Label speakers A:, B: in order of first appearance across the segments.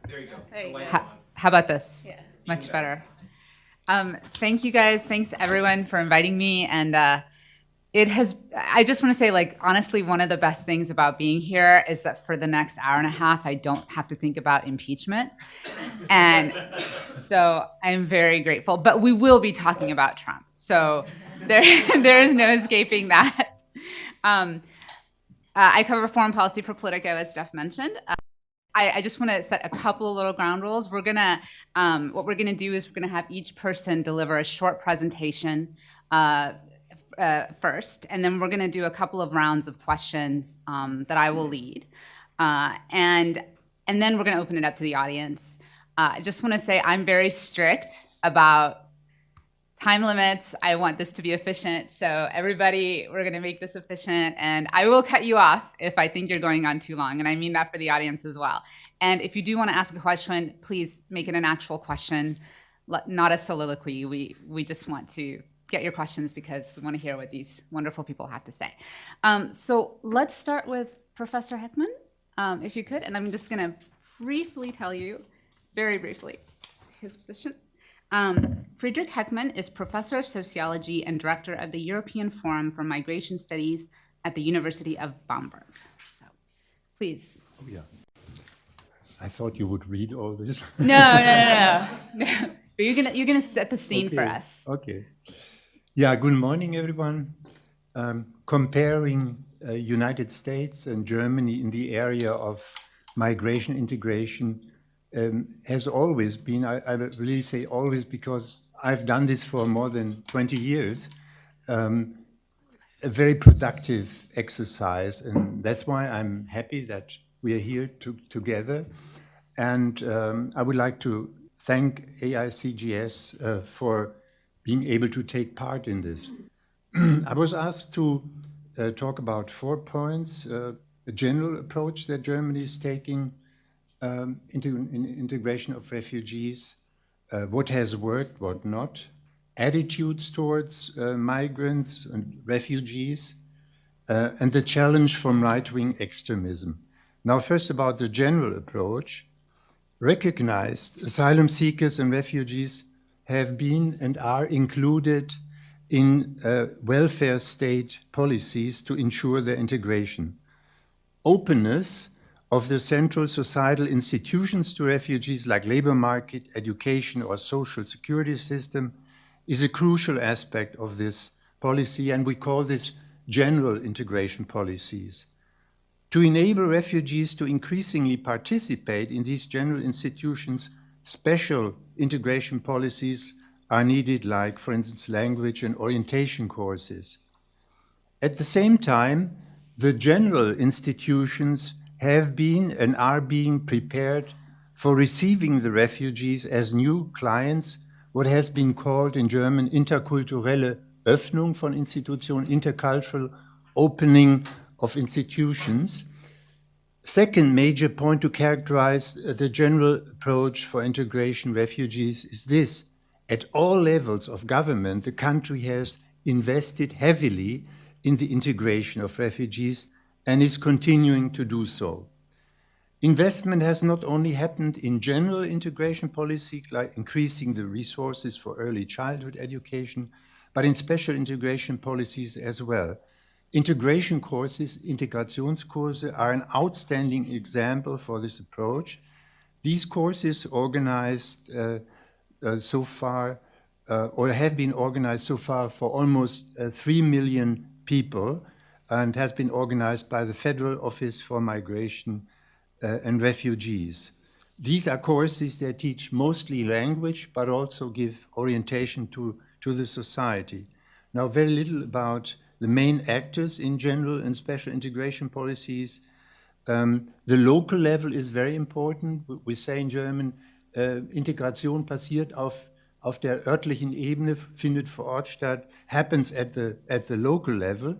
A: There you go.
B: There you go.
C: How about this?
B: Yeah.
C: Much better. Thank you guys. Thanks everyone for inviting me. And I just want to say, like, honestly, one of the best things about being here is that for the next hour and a half, I don't have to think about impeachment. And so I'm very grateful. But we will be talking about Trump. So there is no escaping that. I cover foreign policy for Politico, as Jeff mentioned. I just want to set a couple of little ground rules. What we're gonna do is we're gonna have each person deliver a short presentation first, and then we're gonna do a couple of rounds of questions that I will lead, and then we're gonna open it up to the audience. I just want to say I'm very strict about time limits. I want this to be efficient. So everybody, we're going to make this efficient. And I will cut you off if I think you're going on too long. And I mean that for the audience as well. And if you do want to ask a question, please make it an actual question, not a soliloquy. We just want to get your questions because we want to hear what these wonderful people have to say. So let's start with Professor Heckman, if you could. And I'm just going to briefly tell you, very briefly, his position. Friedrich Heckman is Professor of Sociology and Director of the European Forum for Migration Studies at the University of Bamberg. So, please.
D: Oh, yeah. I thought you would read all this.
C: No. But you're gonna set the scene for us.
D: Okay. Yeah. Good morning, everyone. Comparing United States and Germany in the area of migration integration has always been, I really say always because I've done this for more than 20 years, a very productive exercise. And that's why I'm happy that we are here together. And I would like to thank AICGS for being able to take part in this. I was asked to talk about 4 points, a general approach that Germany is taking, integration of refugees, what has worked, what not, attitudes towards migrants and refugees, and the challenge from right-wing extremism. Now, first about the general approach. Recognized asylum seekers and refugees have been and are included in welfare state policies to ensure their integration. Openness of the central societal institutions to refugees like labor market, education, or social security system is a crucial aspect of this policy, and we call this general integration policies. To enable refugees to increasingly participate in these general institutions, special integration policies are needed, like, for instance, language and orientation courses. At the same time, the general institutions have been and are being prepared for receiving the refugees as new clients, what has been called in German interkulturelle Öffnung von Institutionen, intercultural opening of institutions. Second major point to characterize the general approach for integration refugees is this: at all levels of government, the country has invested heavily in the integration of refugees and is continuing to do so. Investment has not only happened in general integration policy, like increasing the resources for early childhood education, but in special integration policies as well. Integration courses, Integrationskurse, are an outstanding example for this approach. These courses organized so far, or have been organized so far for almost 3 million people, and has been organized by the Federal Office for Migration and Refugees. These are courses that teach mostly language, but also give orientation to the society. Now, very little about the main actors in general and special integration policies. The local level is very important. We say in German, Integration passiert auf der örtlichen Ebene, findet vor Ort statt, happens at the local level.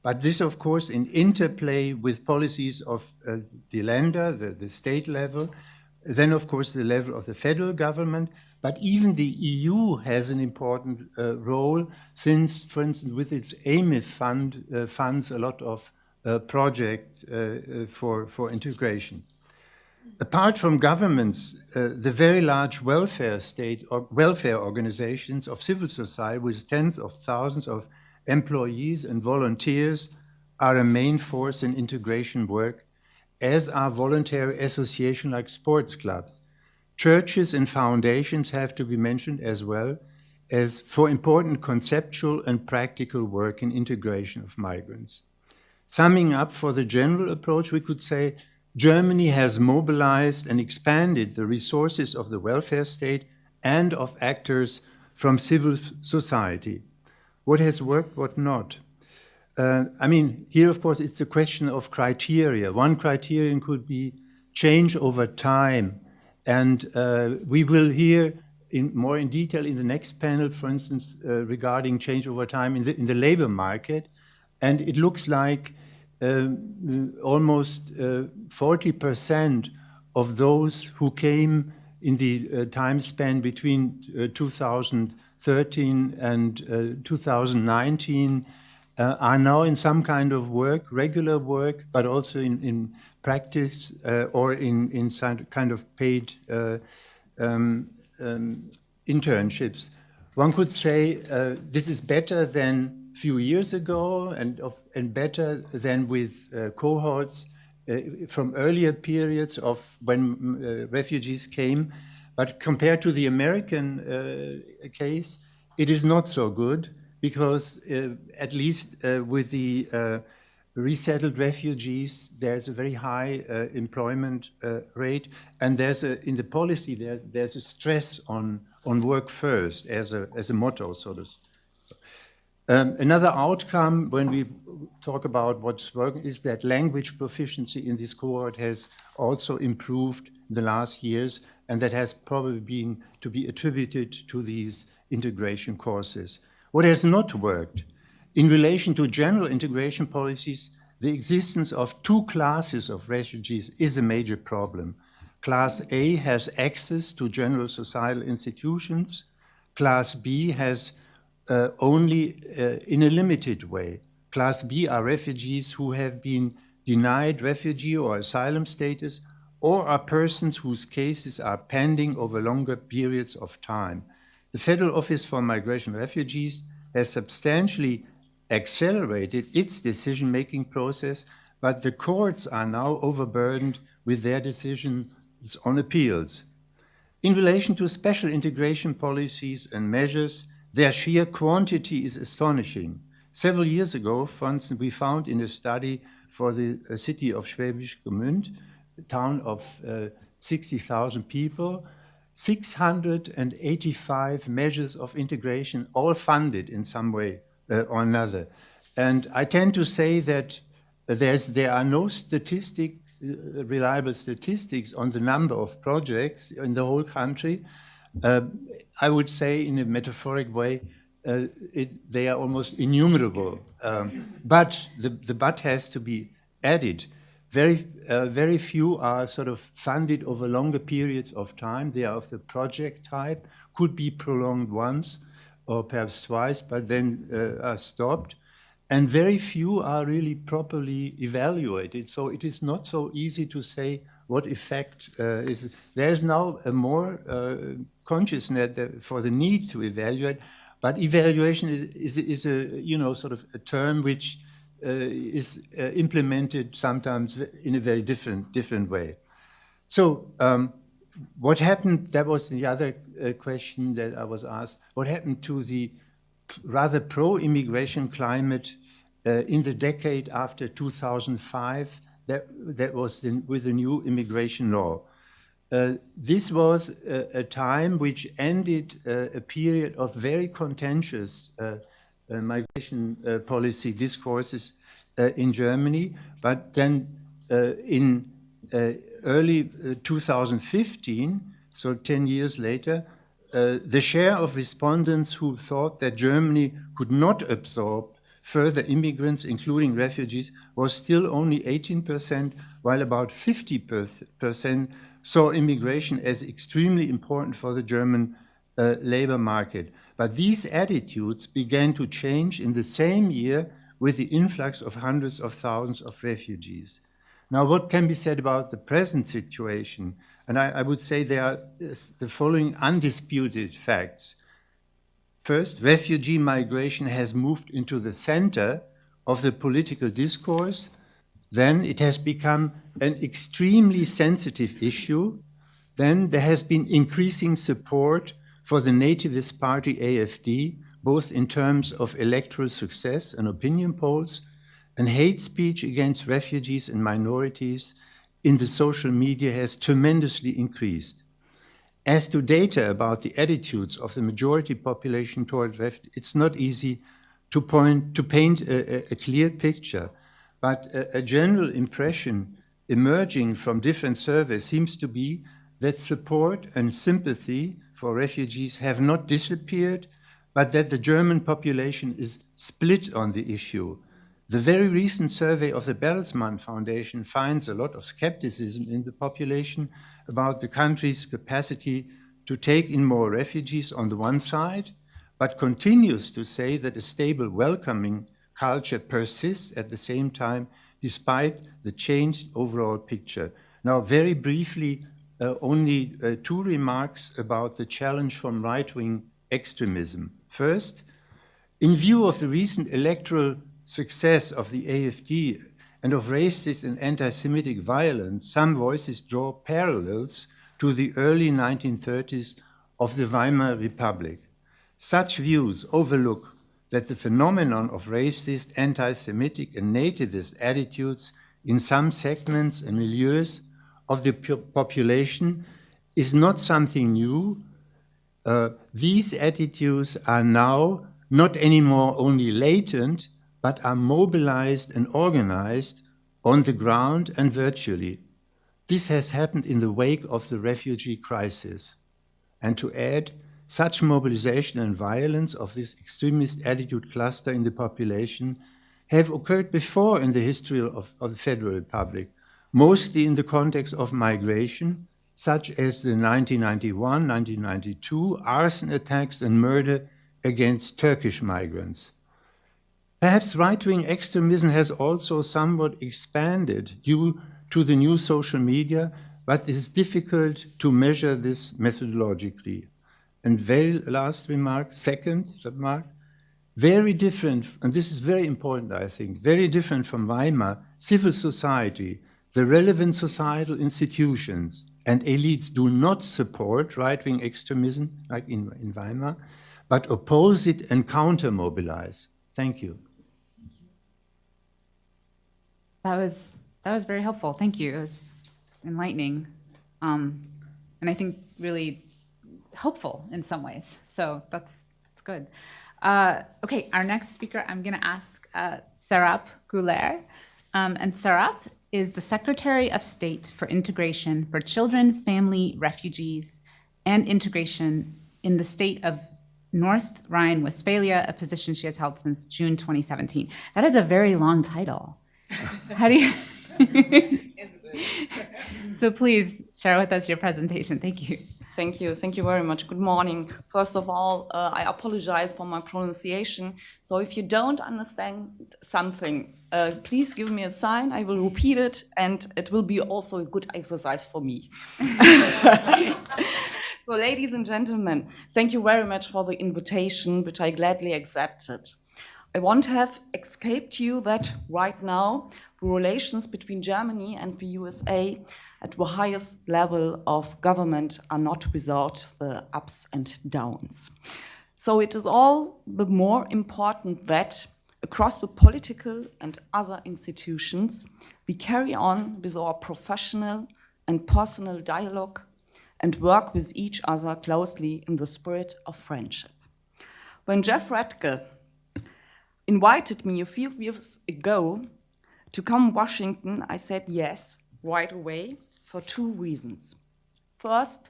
D: But this, of course, in interplay with policies of the Länder, the state level, then, of course, the level of the federal government. But even the EU has an important role, since, for instance, with its AMIF fund, funds a lot of projects for integration. Apart from governments, the very large welfare state or welfare organizations of civil society with tens of thousands of employees and volunteers are a main force in integration work, as are voluntary associations like sports clubs. Churches and foundations have to be mentioned as well as for important conceptual and practical work in integration of migrants. Summing up for the general approach, we could say Germany has mobilized and expanded the resources of the welfare state and of actors from civil society. What has worked, what not? Here, of course, it's a question of criteria. One criterion could be change over time. And we will hear more in detail in the next panel, for instance, regarding change over time in the labor market. And it looks like almost 40% of those who came in the time span between 2013 and 2019 are now in some kind of work, regular work, but also in practice or in some kind of paid internships. One could say this is better than a few years ago and better than with cohorts from earlier periods of when refugees came. But compared to the American case, it is not so good because at least with the resettled refugees, there's a very high employment rate, and in the policy there's a stress on work first as a motto, sort of. Another outcome when we talk about what's working is that language proficiency in this cohort has also improved in the last years, and that has probably been to be attributed to these integration courses. What has not worked? In relation to general integration policies, the existence of two classes of refugees is a major problem. Class A has access to general societal institutions. Class B has only in a limited way. Class B are refugees who have been denied refugee or asylum status or are persons whose cases are pending over longer periods of time. The Federal Office for Migration and Refugees has substantially accelerated its decision-making process, but the courts are now overburdened with their decisions on appeals. In relation to special integration policies and measures, their sheer quantity is astonishing. Several years ago, for instance, we found in a study for the city of Schwäbisch Gmünd, a town of 60,000 people, 685 measures of integration, all funded in some way or another. And I tend to say that there are no reliable statistics on the number of projects in the whole country. I would say in a metaphoric way, they are almost innumerable. But the but has to be added. Very few are sort of funded over longer periods of time. They are of the project type, could be prolonged once or perhaps twice, but then are stopped. And very few are really properly evaluated. So it is not so easy to say what effect is. There's now a more consciousness for the need to evaluate, but evaluation is a sort of a term which is implemented sometimes in a very different way. So what happened? That was the other question that I was asked. What happened to the rather pro-immigration climate in the decade after 2005? That was with the new immigration law. This was a time which ended a period of very contentious migration policy discourses in Germany, but then in early 2015, so 10 years later, the share of respondents who thought that Germany could not absorb further immigrants, including refugees, was still only 18%, while about 50% saw immigration as extremely important for the German labor market. But these attitudes began to change in the same year with the influx of hundreds of thousands of refugees. Now, what can be said about the present situation? And I would say there are the following undisputed facts. First, refugee migration has moved into the center of the political discourse. Then it has become an extremely sensitive issue. Then there has been increasing support for the nativist party AfD, both in terms of electoral success and opinion polls, and hate speech against refugees and minorities in the social media has tremendously increased. As to data about the attitudes of the majority population toward refugees, it's not easy to paint a clear picture, but a general impression emerging from different surveys seems to be that support and sympathy for refugees have not disappeared, but that the German population is split on the issue. The very recent survey of the Bertelsmann Foundation finds a lot of skepticism in the population about the country's capacity to take in more refugees on the one side, but continues to say that a stable welcoming culture persists at the same time, despite the changed overall picture. Now, very briefly, only two remarks about the challenge from right-wing extremism. First, in view of the recent electoral success of the AfD and of racist and anti-Semitic violence, some voices draw parallels to the early 1930s of the Weimar Republic. Such views overlook that the phenomenon of racist, anti-Semitic and nativist attitudes in some segments and milieus of the population is not something new. These attitudes are now not anymore only latent, but are mobilized and organized on the ground and virtually. This has happened in the wake of the refugee crisis. And to add, such mobilization and violence of this extremist attitude cluster in the population have occurred before in the history of the Federal Republic, mostly in the context of migration, such as the 1991, 1992 arson attacks and murder against Turkish migrants. Perhaps right-wing extremism has also somewhat expanded due to the new social media, but it is difficult to measure this methodologically. And very last remark, second remark, very different, and this is very important, I think, very different from Weimar, civil society, the relevant societal institutions and elites do not support right-wing extremism like in Weimar, but oppose it and counter-mobilize. Thank you.
C: That was very helpful. Thank you. It was enlightening, and I think really helpful in some ways. So that's good. Okay, our next speaker, I'm going to ask Serap Güler, and Serap is the Secretary of State for Integration for Children, Family, Refugees, and Integration in the state of North Rhine-Westphalia, a position she has held since June 2017. That is a very long title. How do you? So please share with us your presentation. Thank you.
A: Thank you. Thank you very much. Good morning. First of all, I apologize for my pronunciation. So if you don't understand something, please give me a sign. I will repeat it, and it will be also a good exercise for me. So ladies and gentlemen, thank you very much for the invitation, which I gladly accepted. I want to have escaped you that right now, the relations between Germany and the USA at the highest level of government are not without the ups and downs. So it is all the more important that across the political and other institutions, we carry on with our professional and personal dialogue and work with each other closely in the spirit of friendship. When Jeff Radke invited me a few years ago to come to Washington, I said yes right away for two reasons. First,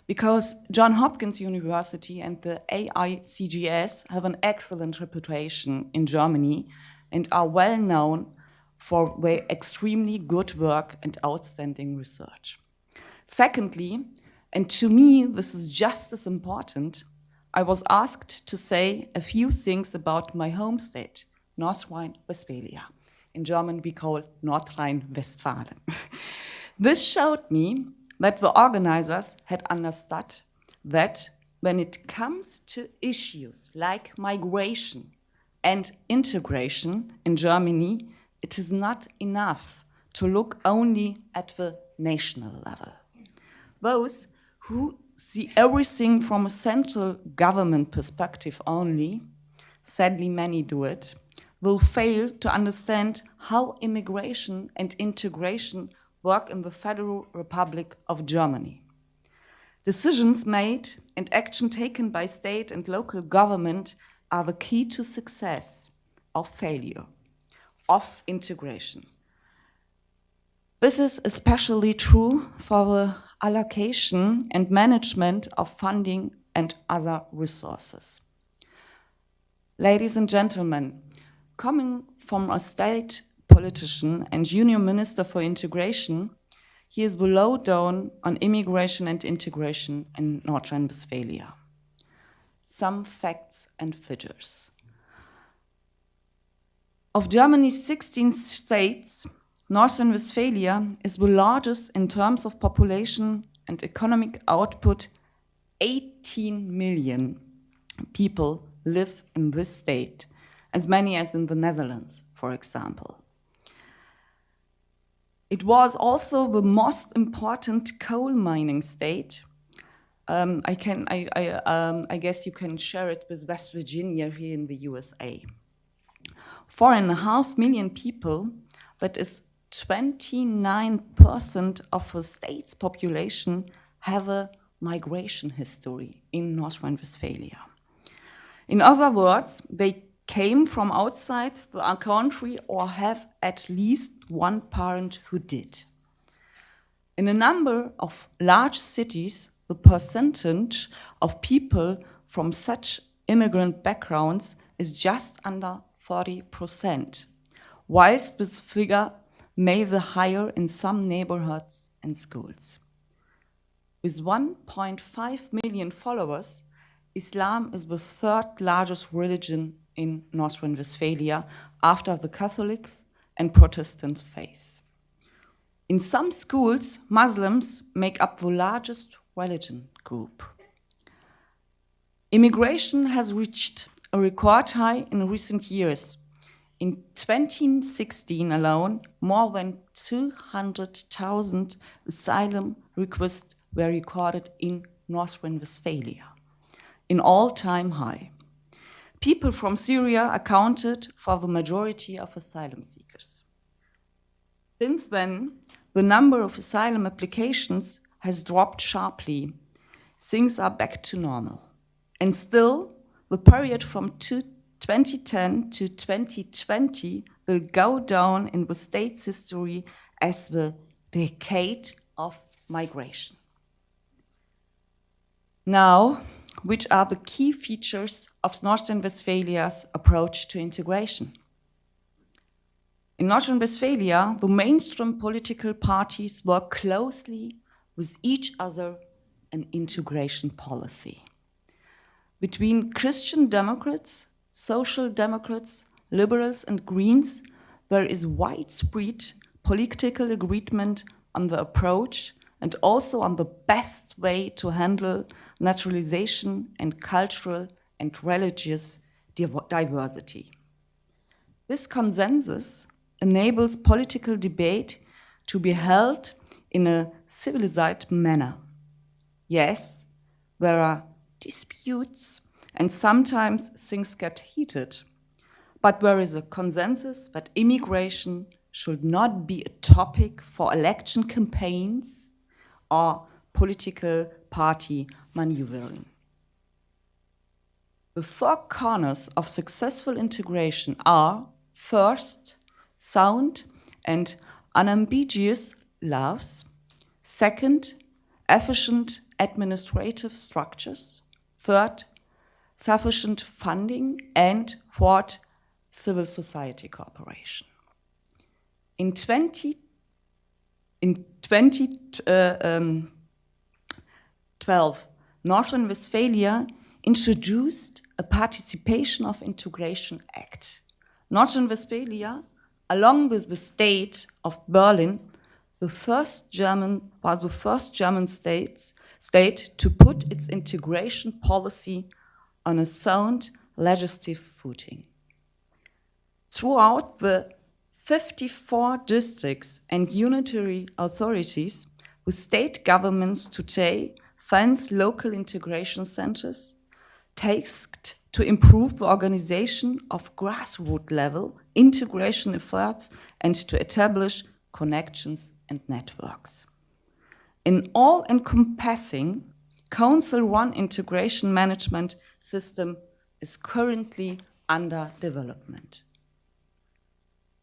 A: because Johns Hopkins University and the AICGS have an excellent reputation in Germany and are well known for their extremely good work and outstanding research. Secondly, and to me this is just as important, I was asked to say a few things about my home state, North Rhine-Westphalia. in German we call Nordrhein-Westfalen. This showed me that the organizers had understood that when it comes to issues like migration and integration in Germany, it is not enough to look only at the national level. Those who see everything from a central government perspective only, sadly many do it, will fail to understand how immigration and integration work in the Federal Republic of Germany. Decisions made and action taken by state and local government are the key to success or failure of integration. This is especially true for the allocation and management of funding and other resources. Ladies and gentlemen, coming from a state politician and union minister for integration, he is the lowdown on immigration and integration in North Rhine-Westphalia. Some facts and figures. Of Germany's 16 states, North Rhine-Westphalia is the largest in terms of population and economic output. 18 million people live in this state, as many as in the Netherlands, for example. It was also the most important coal mining state. I guess you can share it with West Virginia here in the USA. 4.5 million people, that is 29% of the state's population, have a migration history in North Rhine-Westphalia. In other words, they came from outside the country or have at least one parent who did. In a number of large cities, the percentage of people from such immigrant backgrounds is just under 40%, whilst this figure may be higher in some neighborhoods and schools. With 1.5 million followers, Islam is the third largest religion in North Rhine-Westphalia after the Catholics and Protestant faith. In some schools, Muslims make up the largest religion group. Immigration has reached a record high in recent years. In 2016 alone, more than 200,000 asylum requests were recorded in North Rhine-Westphalia, an all-time high. People from Syria accounted for the majority of asylum seekers. Since then, the number of asylum applications has dropped sharply. Things are back to normal. And still, the period from 2010 to 2020 will go down in the state's history as the decade of migration. Now, which are the key features of North Rhine-Westphalia's approach to integration? In North Rhine-Westphalia, the mainstream political parties work closely with each other in integration policy. Between Christian Democrats, Social Democrats, Liberals, and Greens, there is widespread political agreement on the approach and also on the best way to handle naturalization and cultural and religious diversity. This consensus enables political debate to be held in a civilized manner. Yes, there are disputes and sometimes things get heated, but there is a consensus that immigration should not be a topic for election campaigns or political party maneuvering. The four corners of successful integration are: first, sound and unambiguous laws; second, efficient administrative structures; third, sufficient funding; and fourth, civil society cooperation. In 2012, North Rhine-Westphalia introduced a Participation of Integration Act. North Rhine-Westphalia along with the state of Berlin, was the first German state to put its integration policy on a sound legislative footing. Throughout the 54 districts and unitary authorities, the state governments today funds local integration centers, tasked to improve the organization of grassroots level integration efforts and to establish connections and networks. An all-encompassing council-run integration management system is currently under development.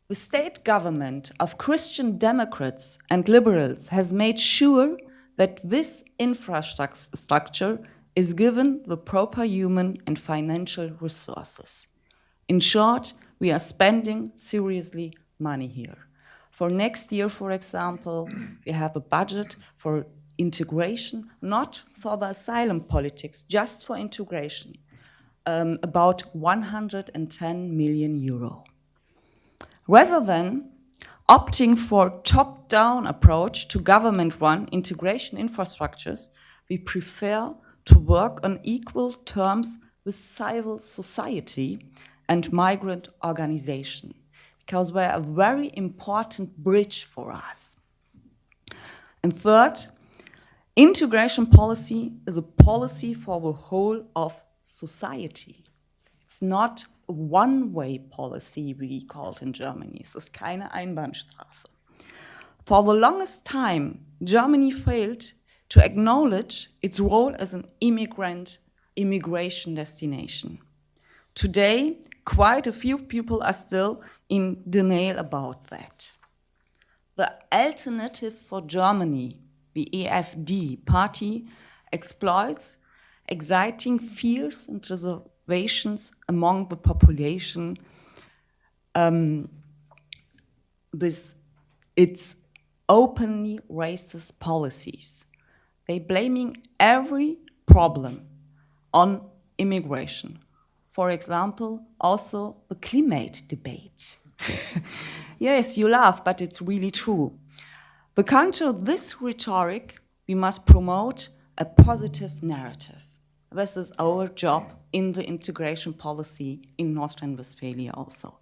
A: The state government of Christian Democrats and liberals has made sure that this infrastructure is given the proper human and financial resources. In short, we are spending seriously money here. For next year, for example, we have a budget for integration, not for the asylum politics, just for integration, about 110 million euro. Rather than opting for a top-down approach to government-run integration infrastructures, we prefer to work on equal terms with civil society and migrant organization, because they are a very important bridge for us. And third, integration policy is a policy for the whole of society. It's not a one-way policy, we call it in Germany. Es ist keine Einbahnstraße. For the longest time, Germany failed to acknowledge its role as an immigration destination. Today, quite a few people are still in denial about that. The Alternative for Germany, the AfD party, exploits exciting fears and reservations among the population with its openly racist policies. They blaming every problem on immigration. For example, also the climate debate. Yes, you laugh, but it's really true. To counter this rhetoric, we must promote a positive narrative. This is our job in the integration policy in North Rhine-Westphalia also.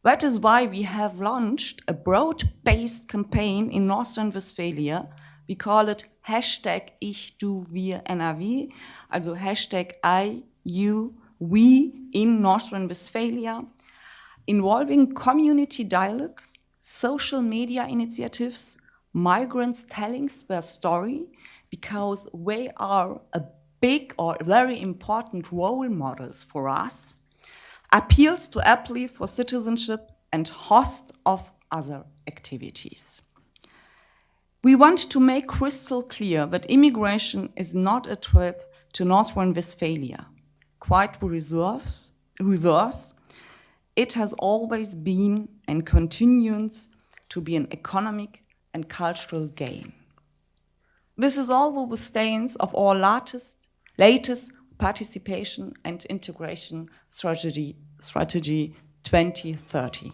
A: That is why we have launched a broad-based campaign in North Rhine-Westphalia. We call it hashtag Ich, Du, Wir, NRW, also hashtag I, You, We in North Rhine-Westphalia, involving community dialogue, social media initiatives, migrants telling their story, because they are a big or very important role models for us, appeals to apply for citizenship, and host of other activities. We want to make crystal clear that immigration is not a threat to North Rhine-Westphalia. Quite the reverse, it has always been and continues to be an economic and cultural gain. This is all the stance of our latest participation and integration strategy 2030.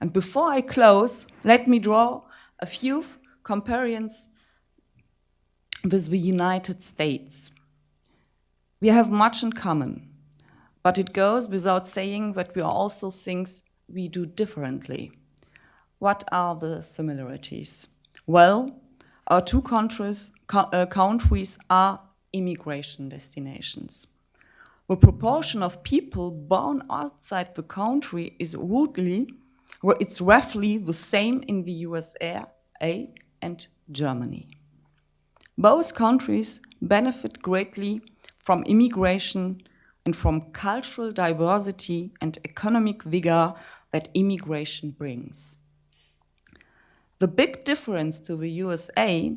A: And before I close, let me draw a few comparisons with the United States. We have much in common, but it goes without saying that we are also things we do differently. What are the similarities? Well, our two countries are immigration destinations. The proportion of people born outside the country is roughly the same in the USA and Germany. Both countries benefit greatly from immigration and from cultural diversity and economic vigor that immigration brings. The big difference to the USA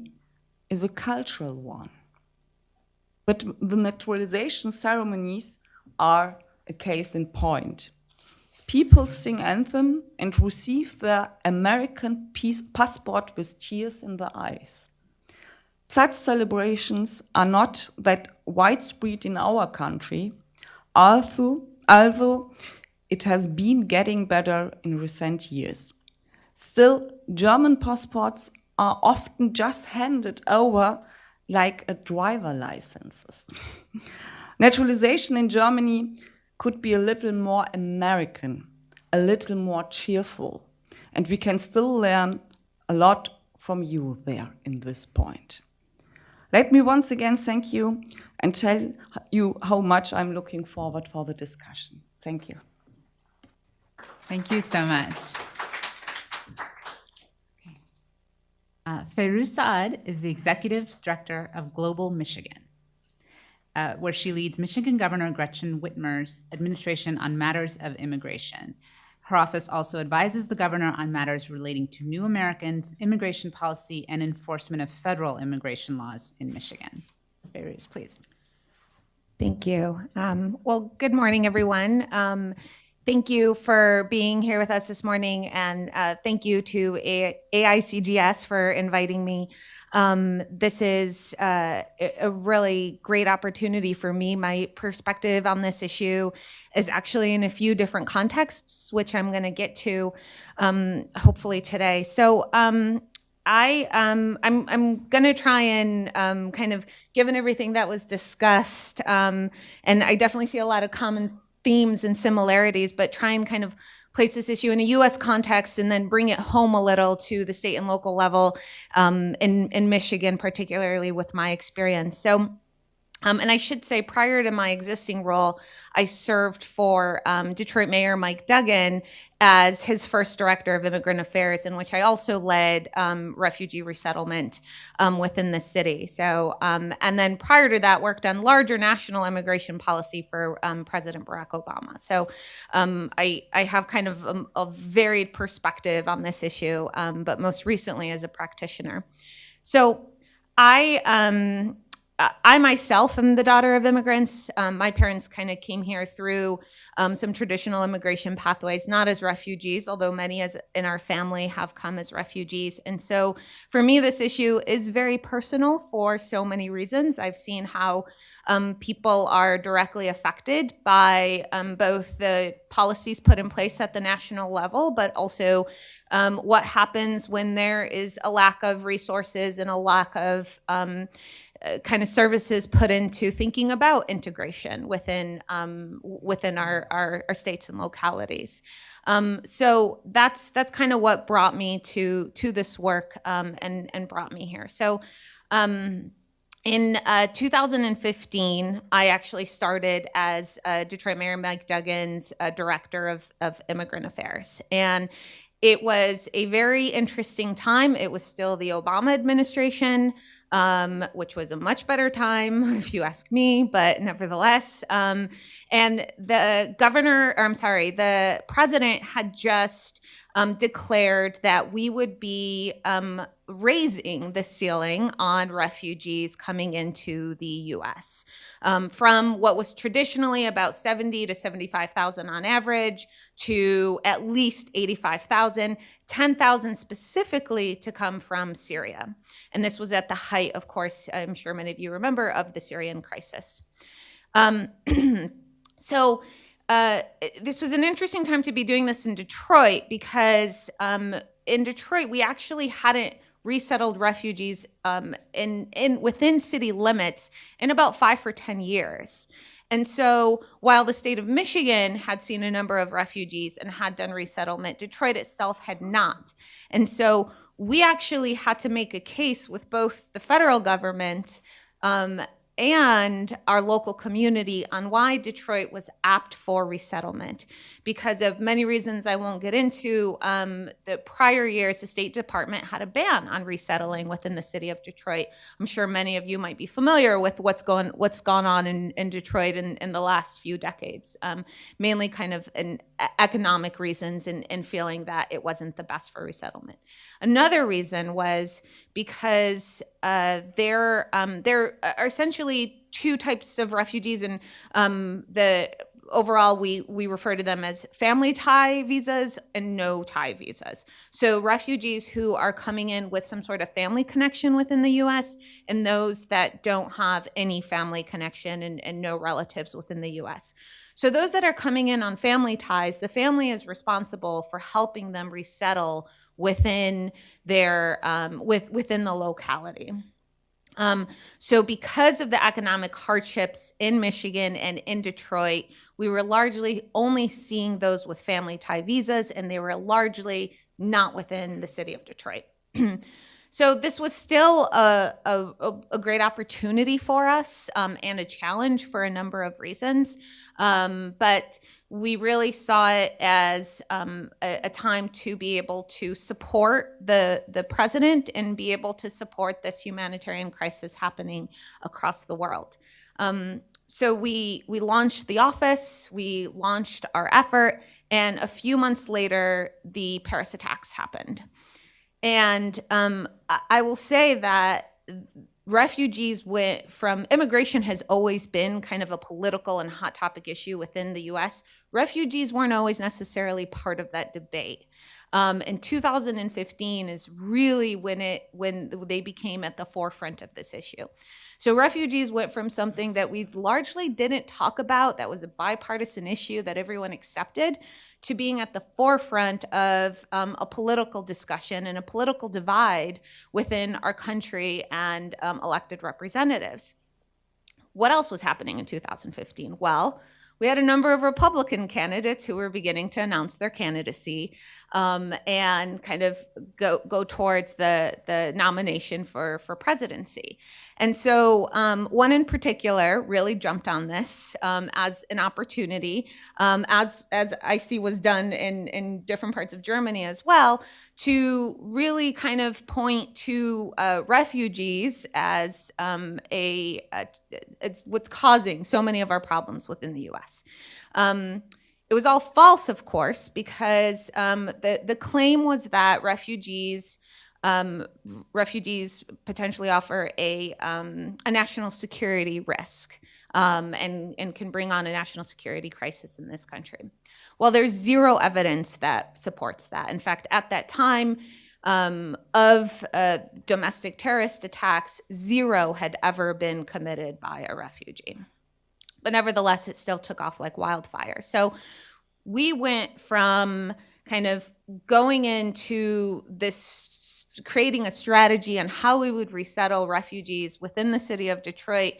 A: is a cultural one. But the naturalization ceremonies are a case in point. People sing anthem and receive their American passport with tears in their eyes. Such celebrations are not that widespread in our country, although it has been getting better in recent years. Still, German passports are often just handed over like a driver licenses. Naturalization in Germany could be a little more American, a little more cheerful, and we can still learn a lot from you there in this point. Let me once again thank you and tell you how much I'm looking forward for the discussion. Thank you.
C: Thank you so much. Fayrouz Saad is the Executive Director of Global Michigan, where she leads Michigan Governor Gretchen Whitmer's administration on matters of immigration. Her office also advises the governor on matters relating to new Americans, immigration policy, and enforcement of federal immigration laws in Michigan. Fayrouz, please.
B: Thank you. Well, good morning, everyone. Thank you for being here with us this morning, and thank you to AICGS for inviting me. This is a really great opportunity for me. My perspective on this issue is actually in a few different contexts, which I'm going to get to hopefully today. So I'm going to try and kind of, given everything that was discussed, and I definitely see a lot of common themes and similarities, but try and kind of place this issue in a U.S. context and then bring it home a little to the state and local level in Michigan, particularly with my experience. So, and I should say, prior to my existing role, I served for Detroit Mayor Mike Duggan as his first director of immigrant affairs, in which I also led refugee resettlement within the city. So, and then prior to that, worked on larger national immigration policy for President Barack Obama. So I have kind of a varied perspective on this issue, but most recently as a practitioner. So I myself am the daughter of immigrants. My parents kind of came here through some traditional immigration pathways, not as refugees, although many in our family have come as refugees. And so for me, this issue is very personal for so many reasons. I've seen how people are directly affected by both the policies put in place at the national level, but also what happens when there is a lack of resources and a lack of kind of services put into thinking about integration within our states and localities. So that's kind of what brought me to this work and brought me here. So in 2015, I actually started as Detroit Mayor Mike Duggan's director of immigrant affairs. And it was a very interesting time. It was still the Obama administration, which was a much better time, if you ask me, but nevertheless. And the president had just declared that we would be raising the ceiling on refugees coming into the U.S. From what was traditionally about 70 to 75,000 on average to at least 85,000, 10,000 specifically to come from Syria. And this was at the height, of course, I'm sure many of you remember, of the Syrian crisis. So this was an interesting time to be doing this in Detroit because in Detroit, we actually hadn't resettled refugees within city limits in about 5 or 10 years. And so while the state of Michigan had seen a number of refugees and had done resettlement, Detroit itself had not. And so we actually had to make a case with both the federal government and our local community on why Detroit was apt for resettlement. Because of many reasons I won't get into, the prior years, the State Department had a ban on resettling within the city of Detroit. I'm sure many of you might be familiar with what's gone on in Detroit in the last few decades, mainly kind of in economic reasons and feeling that it wasn't the best for resettlement. Another reason was because there are essentially two types of refugees, and the overall, we refer to them as family tie visas and no tie visas. So refugees who are coming in with some sort of family connection within the U.S. and those that don't have any family connection and no relatives within the U.S. So those that are coming in on family ties, the family is responsible for helping them resettle within their within the locality. So because of the economic hardships in Michigan and in Detroit, we were largely only seeing those with family tie visas, and they were largely not within the city of Detroit. So this was still a great opportunity for us and a challenge for a number of reasons. But we really saw it as a time to be able to support the president and be able to support this humanitarian crisis happening across the world. So we launched the office, we launched our effort, and a few months later, the Paris attacks happened. And I will say that refugees went from immigration has always been kind of a political and hot topic issue within the US. Refugees weren't always necessarily part of that debate. In 2015 is really when they became at the forefront of this issue. So refugees went from something that we largely didn't talk about, that was a bipartisan issue that everyone accepted, to being at the forefront of a political discussion and a political divide within our country and elected representatives. What else was happening in 2015? Well, we had a number of Republican candidates who were beginning to announce their candidacy and kind of go towards the nomination for presidency. And so one in particular really jumped on this as an opportunity, as I see was done in different parts of Germany as well, to really kind of point to refugees as it's what's causing so many of our problems within the U.S. It was all false, of course, because the claim was that refugees potentially offer a national security risk and can bring on a national security crisis in this country. Well, there's zero evidence that supports that. In fact, at that time of domestic terrorist attacks, zero had ever been committed by a refugee. But nevertheless, it still took off like wildfire. So we went from kind of going into this, creating a strategy on how we would resettle refugees within the city of Detroit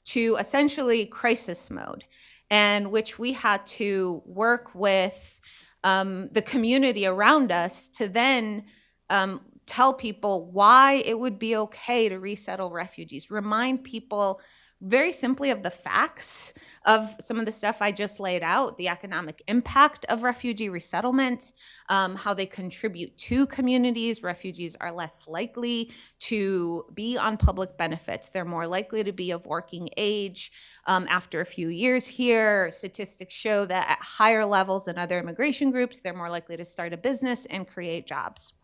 B: to essentially crisis mode, and which we had to work with the community around us to then tell people why it would be okay to resettle refugees, remind people very simply of the facts of some of the stuff I just laid out, the economic impact of refugee resettlement, how they contribute to communities. Refugees are less likely to be on public benefits. They're more likely to be of working age after a few years here. Statistics show that at higher levels than other immigration groups, they're more likely to start a business and create jobs.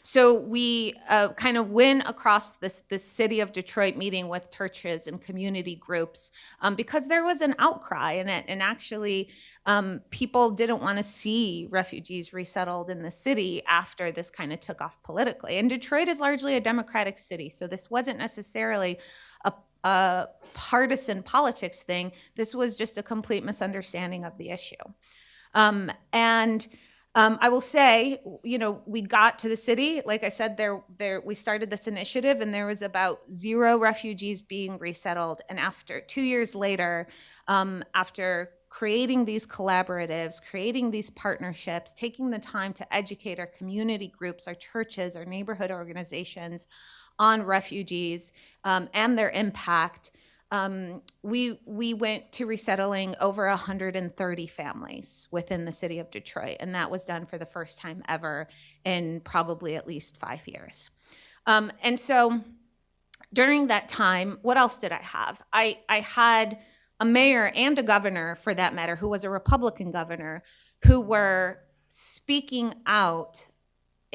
B: So we kind of went across this city of Detroit, meeting with churches and community groups because there was an outcry in it, and actually people didn't want to see refugees resettled in the city after this kind of took off politically. And Detroit is largely a Democratic city, so this wasn't necessarily a partisan politics thing. This was just a complete misunderstanding of the issue. I will say, we got to the city. Like I said, we started this initiative, and there was about 0 refugees being resettled. And after 2 years later, after creating these collaboratives, creating these partnerships, taking the time to educate our community groups, our churches, our neighborhood organizations on refugees and their impact, we went to resettling over 130 families within the city of Detroit, and that was done for the first time ever in probably at least 5 years. And so during that time, what else did I have? I had a mayor and a governor, for that matter, who was a Republican governor, who were speaking out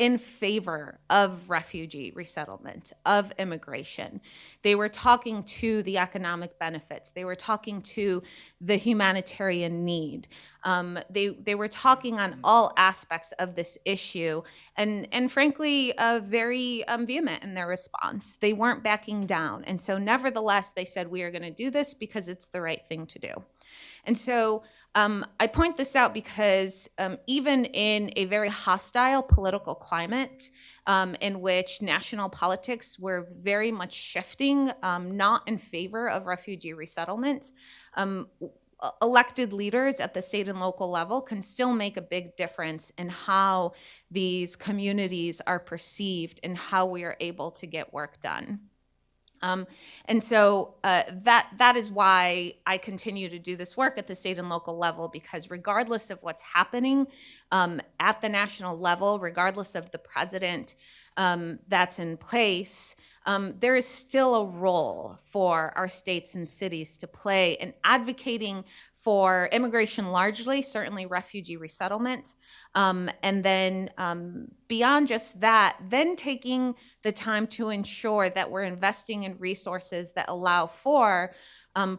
B: in favor of refugee resettlement, of immigration. They were talking to the economic benefits. They were talking to the humanitarian need. They were talking on all aspects of this issue, and frankly, very vehement in their response. They weren't backing down. And so nevertheless, they said, we are going to do this because it's the right thing to do. And so I point this out because even in a very hostile political climate in which national politics were very much shifting, not in favor of refugee resettlement, elected leaders at the state and local level can still make a big difference in how these communities are perceived and how we are able to get work done. And so that is why I continue to do this work at the state and local level, because regardless of what's happening at the national level, regardless of the president that's in place, there is still a role for our states and cities to play in advocating for immigration largely, certainly refugee resettlement, and then beyond just that, then taking the time to ensure that we're investing in resources that allow for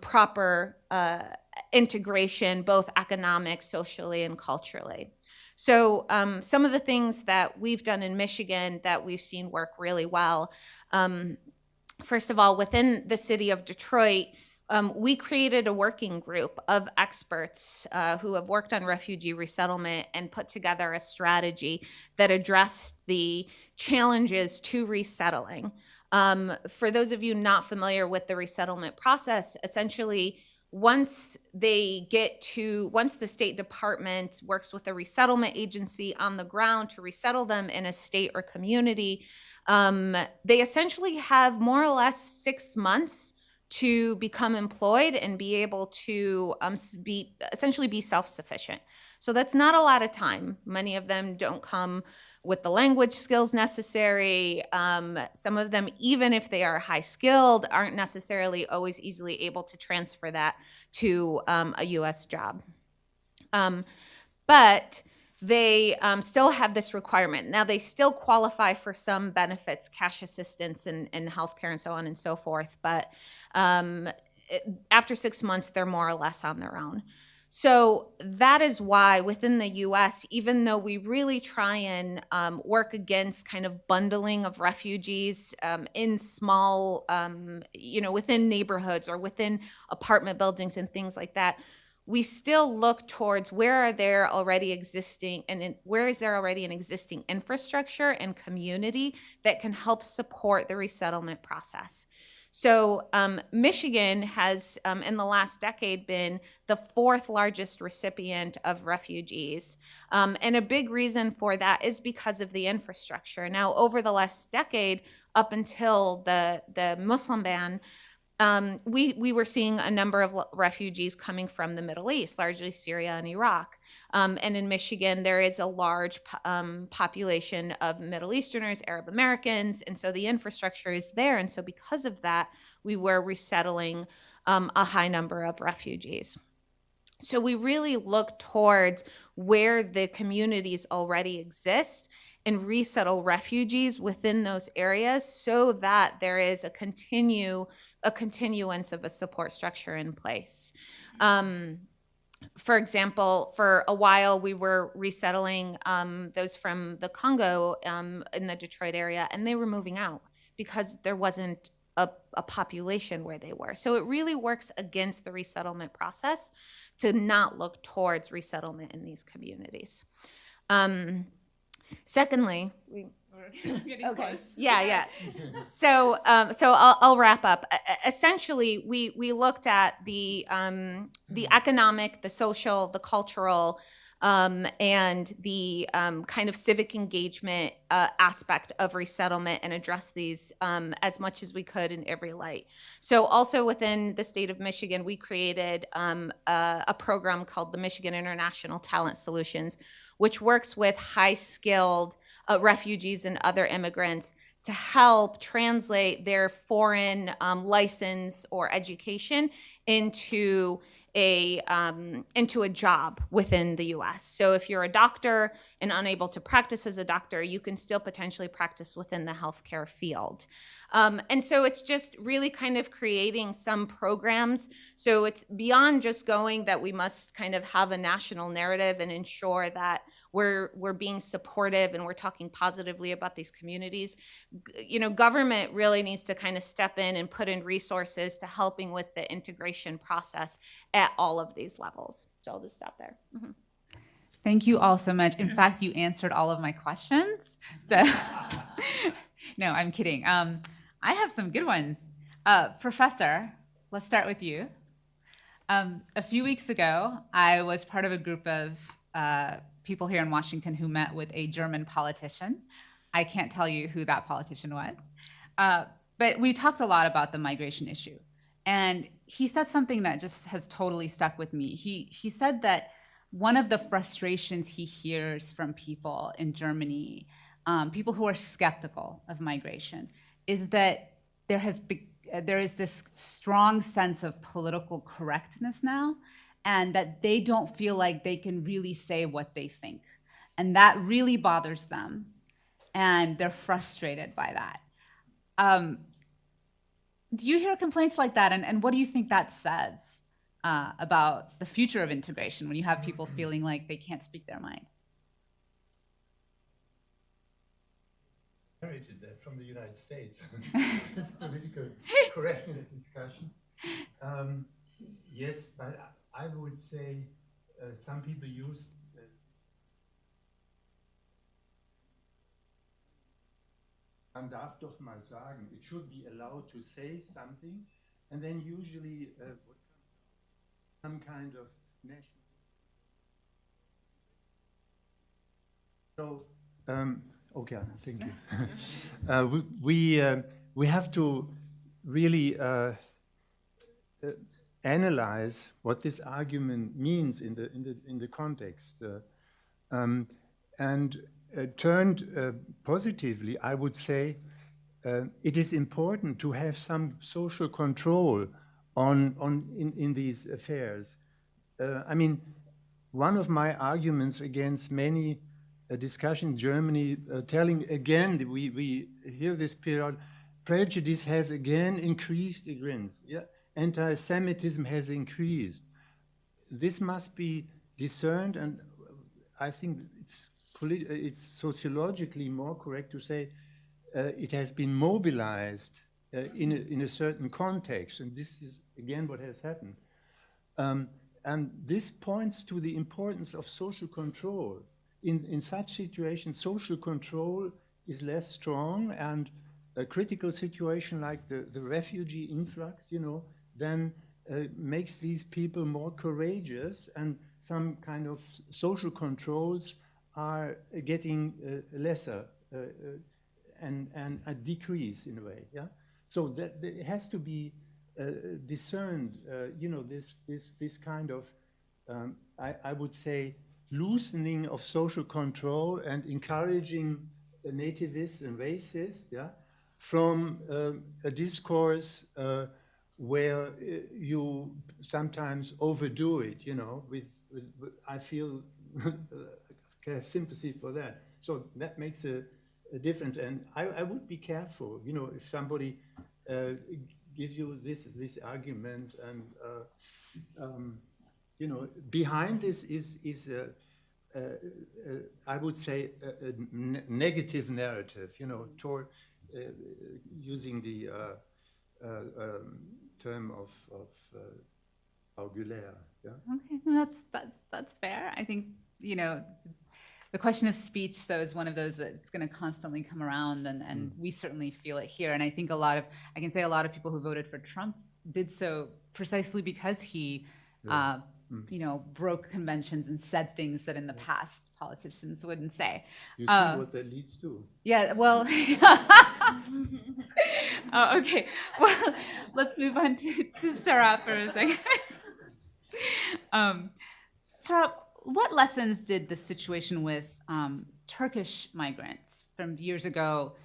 B: proper integration, both economic, socially, and culturally. So some of the things that we've done in Michigan that we've seen work really well, first of all, within the city of Detroit, we created a working group of experts who have worked on refugee resettlement and put together a strategy that addressed the challenges to resettling. For those of you not familiar with the resettlement process, essentially, once the State Department works with a resettlement agency on the ground to resettle them in a state or community, they essentially have more or less 6 months to become employed and be able to essentially be self-sufficient. So that's not a lot of time. Many of them don't come with the language skills necessary. Some of them, even if they are high skilled, aren't necessarily always easily able to transfer that to a US job. But they still have this requirement. Now, they still qualify for some benefits, cash assistance and healthcare and so on and so forth. But after 6 months, they're more or less on their own. So that is why within the US, even though we really try and work against kind of bundling of refugees in small, within neighborhoods or within apartment buildings and things like that, we still look towards where is there already an existing infrastructure and community that can help support the resettlement process. So Michigan has, in the last decade, been the 4th largest recipient of refugees. And a big reason for that is because of the infrastructure. Now, over the last decade, up until the Muslim ban, we were seeing a number of refugees coming from the Middle East, largely Syria and Iraq. And in Michigan, there is a large population of Middle Easterners, Arab Americans, and so the infrastructure is there. And so because of that, we were resettling a high number of refugees. So we really look towards where the communities already exist and resettle refugees within those areas so that there is a continuance of a support structure in place. For example, for a while, we were resettling those from the Congo in the Detroit area, and they were moving out because there wasn't a population where they were. So it really works against the resettlement process to not look towards resettlement in these communities. Secondly,
C: Getting close.
B: Yeah. So I'll wrap up. Essentially, we looked at the economic, the social, the cultural, and the kind of civic engagement aspect of resettlement and address these as much as we could in every light. So also within the state of Michigan, we created a program called the Michigan International Talent Solutions, which works with high-skilled refugees and other immigrants to help translate their foreign license or education into a job within the U.S. So if you're a doctor and unable to practice as a doctor, you can still potentially practice within the healthcare field. And so it's just really kind of creating some programs. So it's beyond just going that we must kind of have a national narrative and ensure that we're being supportive and we're talking positively about these communities. You know, government really needs to kind of step in and put in resources to helping with the integration process at all of these levels. So I'll just stop there. Mm-hmm.
C: Thank you all so much. In fact, you answered all of my questions. So, no, I'm kidding. I have some good ones. Professor, let's start with you. A few weeks ago, I was part of a group of people here in Washington who met with a German politician. I can't tell you who that politician was. But we talked a lot about the migration issue. And he said something that just has totally stuck with me. He said that one of the frustrations he hears from people in Germany, people who are skeptical of migration, is that there is this strong sense of political correctness now, and that they don't feel like they can really say what they think. And that really bothers them, and they're frustrated by that. Do you hear complaints like that? And what do you think that says about the future of integration when you have people feeling like they can't speak their mind?
D: I inherited that from the United States, this political correctness discussion. Yes, but I would say some people use man darf doch mal sagen, it should be allowed to say something, and then usually some kind of national. So, okay, thank you. We have to really analyze what this argument means in the context, and turned positively, I would say it is important to have some social control in these affairs. I mean, one of my arguments against many discussion in Germany, telling again, we hear this period, prejudice has again increased again. Yeah? Anti-Semitism has increased. This must be discerned, and I think it's sociologically more correct to say it has been mobilized in a certain context, and this is again what has happened. And this points to the importance of social control. In such situations, social control is less strong, and a critical situation like the refugee influx, then makes these people more courageous, and some kind of social controls are getting lesser and a decrease in a way. Yeah. So that it has to be discerned. This kind of I would say loosening of social control and encouraging nativists and racists, yeah, from a discourse where you sometimes overdo it. With I feel have sympathy for that. So that makes a difference, and I would be careful, if somebody gives you this argument, and behind this is I would say a negative narrative, toward using the term of Augulaire. Yeah.
C: Okay, no, that's fair. I think the question of speech, though, is one of those that's going to constantly come around, and we certainly feel it here. And I think I can say a lot of people who voted for Trump did so precisely because he, broke conventions and said things that in the past politicians wouldn't say.
D: You see what that leads to.
C: Yeah, well, okay. Well, let's move on to Sarah for a second. Sarah, what lessons did the situation with Turkish migrants from years ago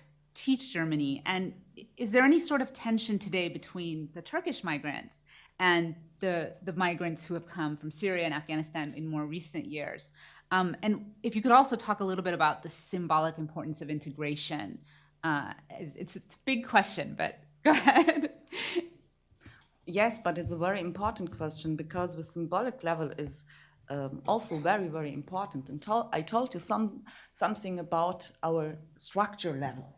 C: teach Germany? And is there any sort of tension today between the Turkish migrants and the migrants who have come from Syria and Afghanistan in more recent years? And if you could also talk a little bit about the symbolic importance of integration. It's a big question, but go ahead.
A: Yes, but it's a very important question because the symbolic level is also very, very important. And I told you something about our structure level,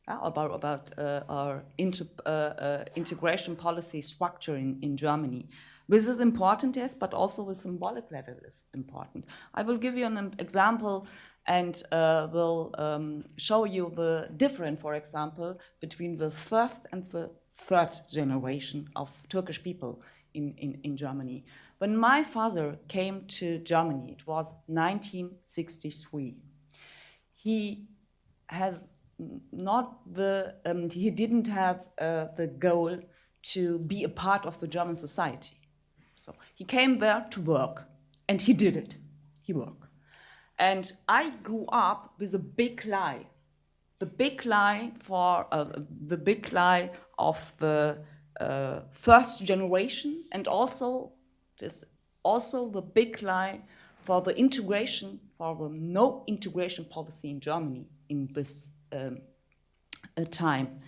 A: about our integration policy structure in Germany. This is important, yes, but also the symbolic level is important. I will give you an example and will show you the difference, for example, between the first and the third generation of Turkish people in Germany. When my father came to Germany, it was 1963. He has he didn't have the goal to be a part of the German society. So he came there to work, and he did it. He worked. And I grew up with a big lie. The big lie of the first generation, and also the big lie for the integration, for the no integration policy in Germany in this time.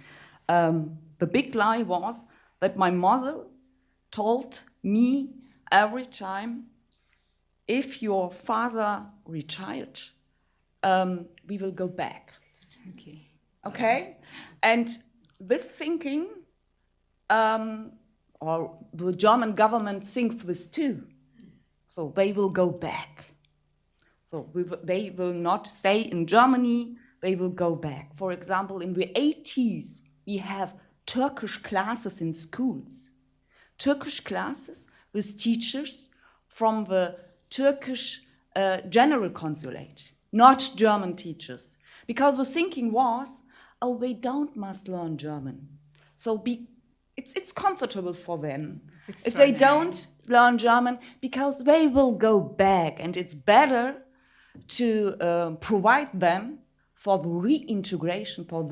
A: The big lie was that my mother told me every time, if your father retired, we will go back. Okay? And this thinking, or the German government thinks this too. So they will go back. So they will not stay in Germany, they will go back. For example, in the 80s, we have Turkish classes in schools. Turkish classes with teachers from the Turkish general consulate, not German teachers. Because the thinking was, oh, they must learn German. So it's comfortable for them if they don't learn German, because they will go back, and it's better to provide them for the reintegration, for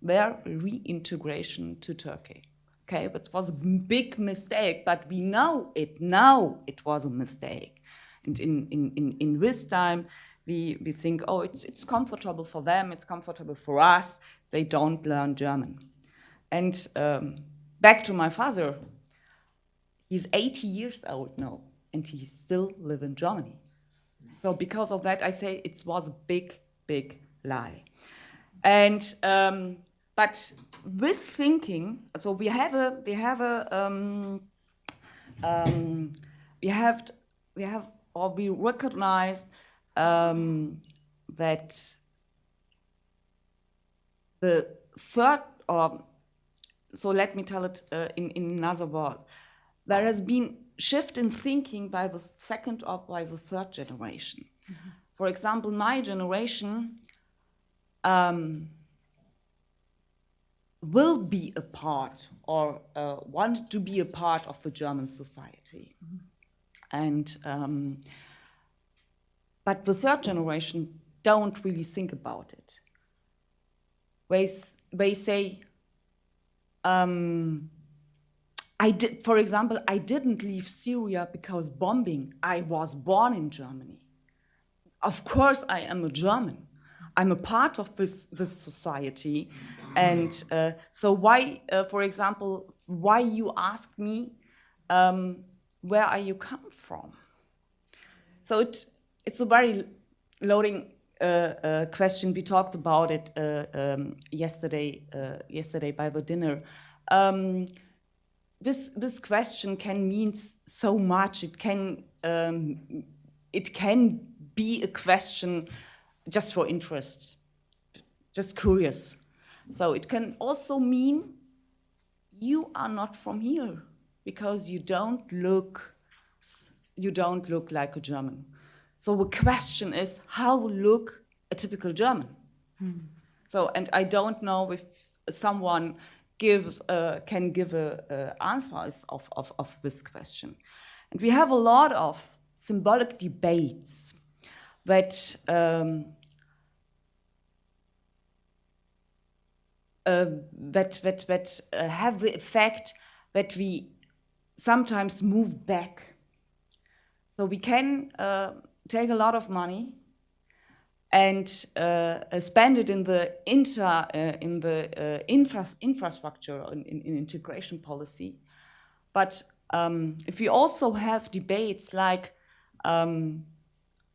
A: their reintegration to Turkey. Okay, but it was a big mistake, but we know it now. It was a mistake, and in this time, we think, oh, it's comfortable for them, it's comfortable for us. They don't learn German. And back to my father, he's 80 years old now, and he still lives in Germany. So because of that, I say it was a big, big lie. And but with thinking, so we recognize that the third, so let me tell it in another word, there has been shift in thinking by the second or by the third generation. Mm-hmm. For example, my generation will be a part or want to be a part of the German society. Mm-hmm. And but the third generation don't really think about it. They say, for example, I didn't leave Syria because bombing. I was born in Germany. Of course, I am a German. I'm a part of this society. And so why, for example, why you ask me, where are you come from? So it's a very loading question. We talked about it yesterday by the dinner. This question can mean so much. It can be a question just for interest, just curious. So it can also mean you are not from here because you don't look like a German. So the question is, how look a typical German? So, and I don't know if someone can give an answer of this question. And we have a lot of symbolic debates that have the effect that we sometimes move back. So we can take a lot of money and spend it in the infrastructure in integration policy. But if we also have debates like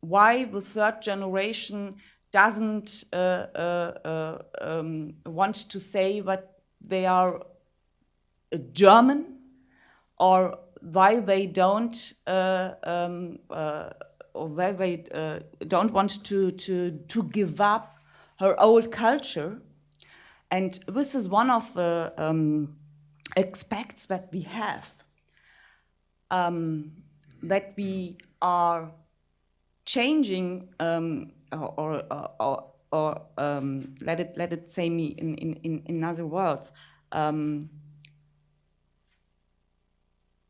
A: why the third generation doesn't want to say that they are German, or why they don't don't want to give up her old culture. And this is one of the aspects that we have, that we are changing, or let it say me in other words.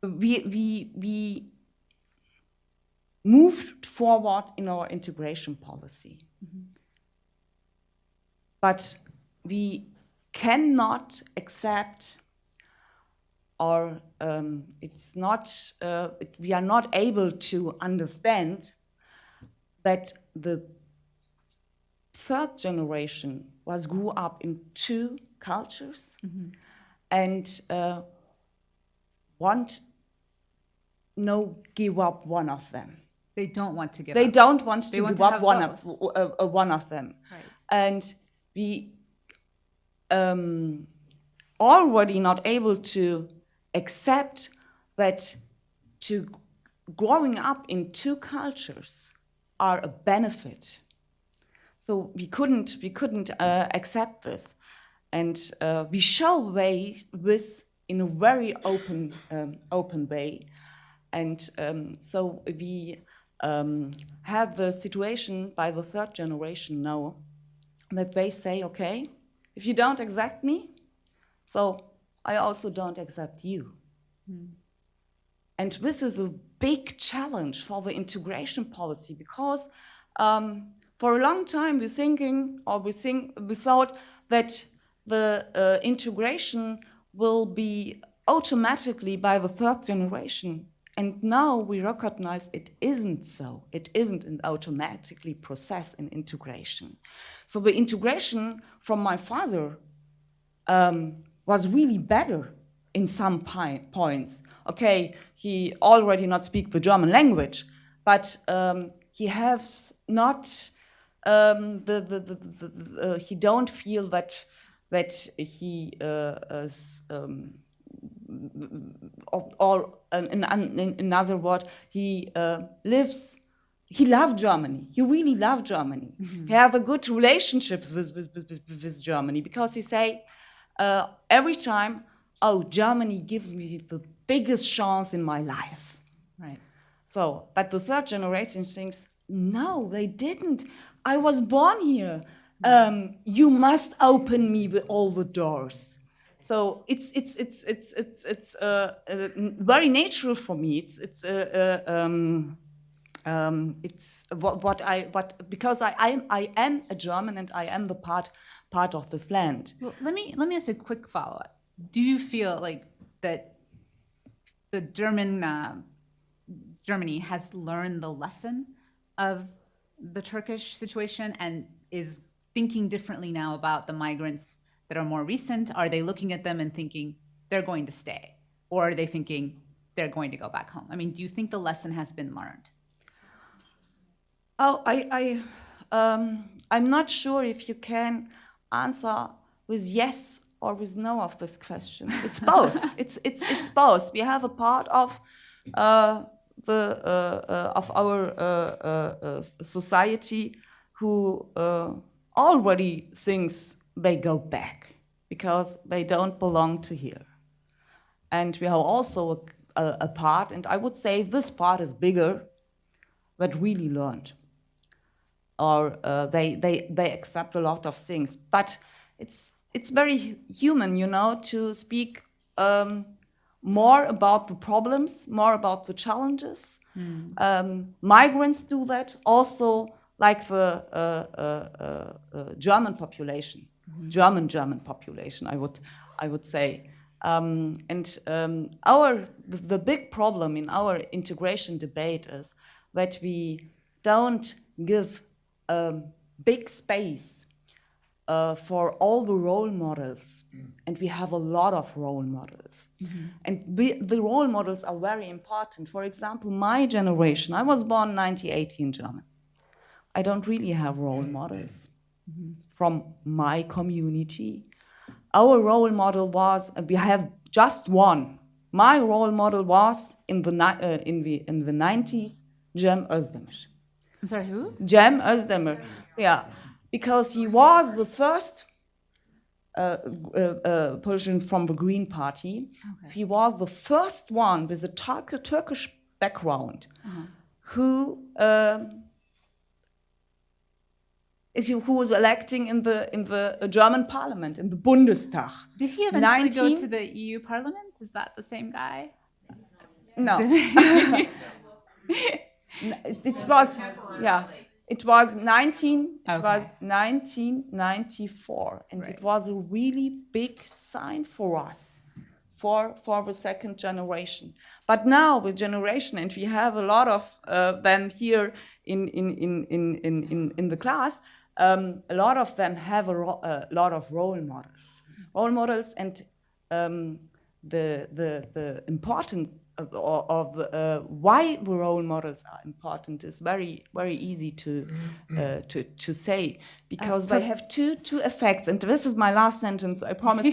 A: We moved forward in our integration policy, but we cannot accept, or we are not able to understand that the third generation grew up in two cultures, and give up one of them.
C: They don't want to give
A: They
C: up.
A: don't want to
C: They want
A: give
C: to
A: up
C: have
A: one of them.
C: Right.
A: And we already not able to accept that growing up in two cultures are a benefit. So we couldn't accept this, and we show this in a very open way. And so we have the situation by the third generation now that they say, okay, if you don't accept me, so I also don't accept you. And this is a big challenge for the integration policy, because for a long time we thought that the integration will be automatically by the third generation. And now we recognize it isn't so. It isn't an automatically process in integration. So the integration from my father was really better in some points. Okay, he already not speak the German language, but he has not he don't feel that he is or in other words, he loved Germany. He really loved Germany. He have a good relationships with Germany, because he say every time, oh, Germany gives me the biggest chance in my life.
C: Right.
A: So, but the third generation thinks, no, they didn't. I was born here. You must open me with all the doors. So it's very natural for me. It's because I am a German, and I am the part of this land.
C: Well, let me ask a quick follow-up. Do you feel like that the Germany has learned the lesson of the Turkish situation and is thinking differently now about the migrants that are more recent? Are they looking at them and thinking they're going to stay, or are they thinking they're going to go back home? I mean, do you think the lesson has been learned?
A: Oh, I'm not sure if you can answer with yes or with no of this question. It's both. it's both. We have a part of our society who already thinks they go back because they don't belong to here. And we have also a part, and I would say this part is bigger, that really learned. Or they accept a lot of things. But it's very human, to speak more about the problems, more about the challenges. Migrants do that also, like the German population. German population, I would say. The big problem in our integration debate is that we don't give big space for all the role models, and we have a lot of role models. And the role models are very important. For example, my generation, I was born 1980 in Germany. I don't really have role models from my community. Our role model was, we have just one. My role model was in the 90s, Cem Özdemir.
C: I'm sorry, who?
A: Cem Özdemir, yeah, because he was the first politician from the Green Party. Okay. He was the first one with a Turkish background who was electing in the German Parliament, in the Bundestag.
C: Did he eventually go to the EU Parliament? Is that the same guy?
A: No. It was 1994, and right. It was a really big sign for us, for the second generation. But now with generation, and we have a lot of them here in the class. A lot of them have a lot of role models, and the importance of why the role models are important is very, very easy to say, because they have two effects, and this is my last sentence, I promise.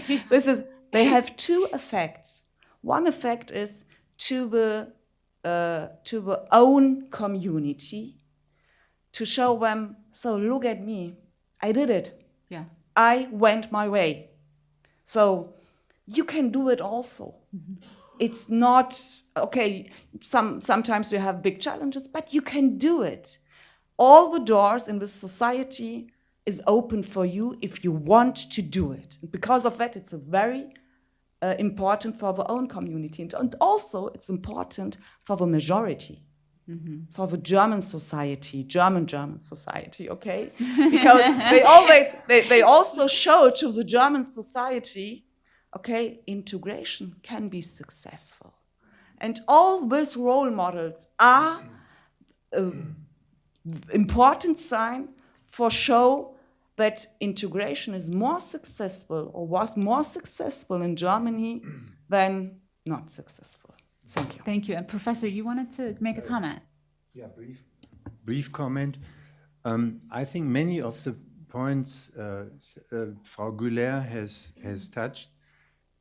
A: They have two effects. One effect is to the own community, to show them, so look at me, I did it.
C: Yeah.
A: I went my way. So you can do it also. It's not, okay, sometimes you have big challenges, but you can do it. All the doors in this society is open for you if you want to do it. And because of that, it's a very important for the own community. And also it's important for the majority. For the German society, German society, okay? Because they also show to the German society, okay, integration can be successful. And all these role models are an important sign for show that integration is more successful, or was more successful in Germany than not successful. Thank you.
C: Thank you. And Professor, you wanted to make a comment?
D: Yeah, brief comment. I think many of the points Frau Güler has touched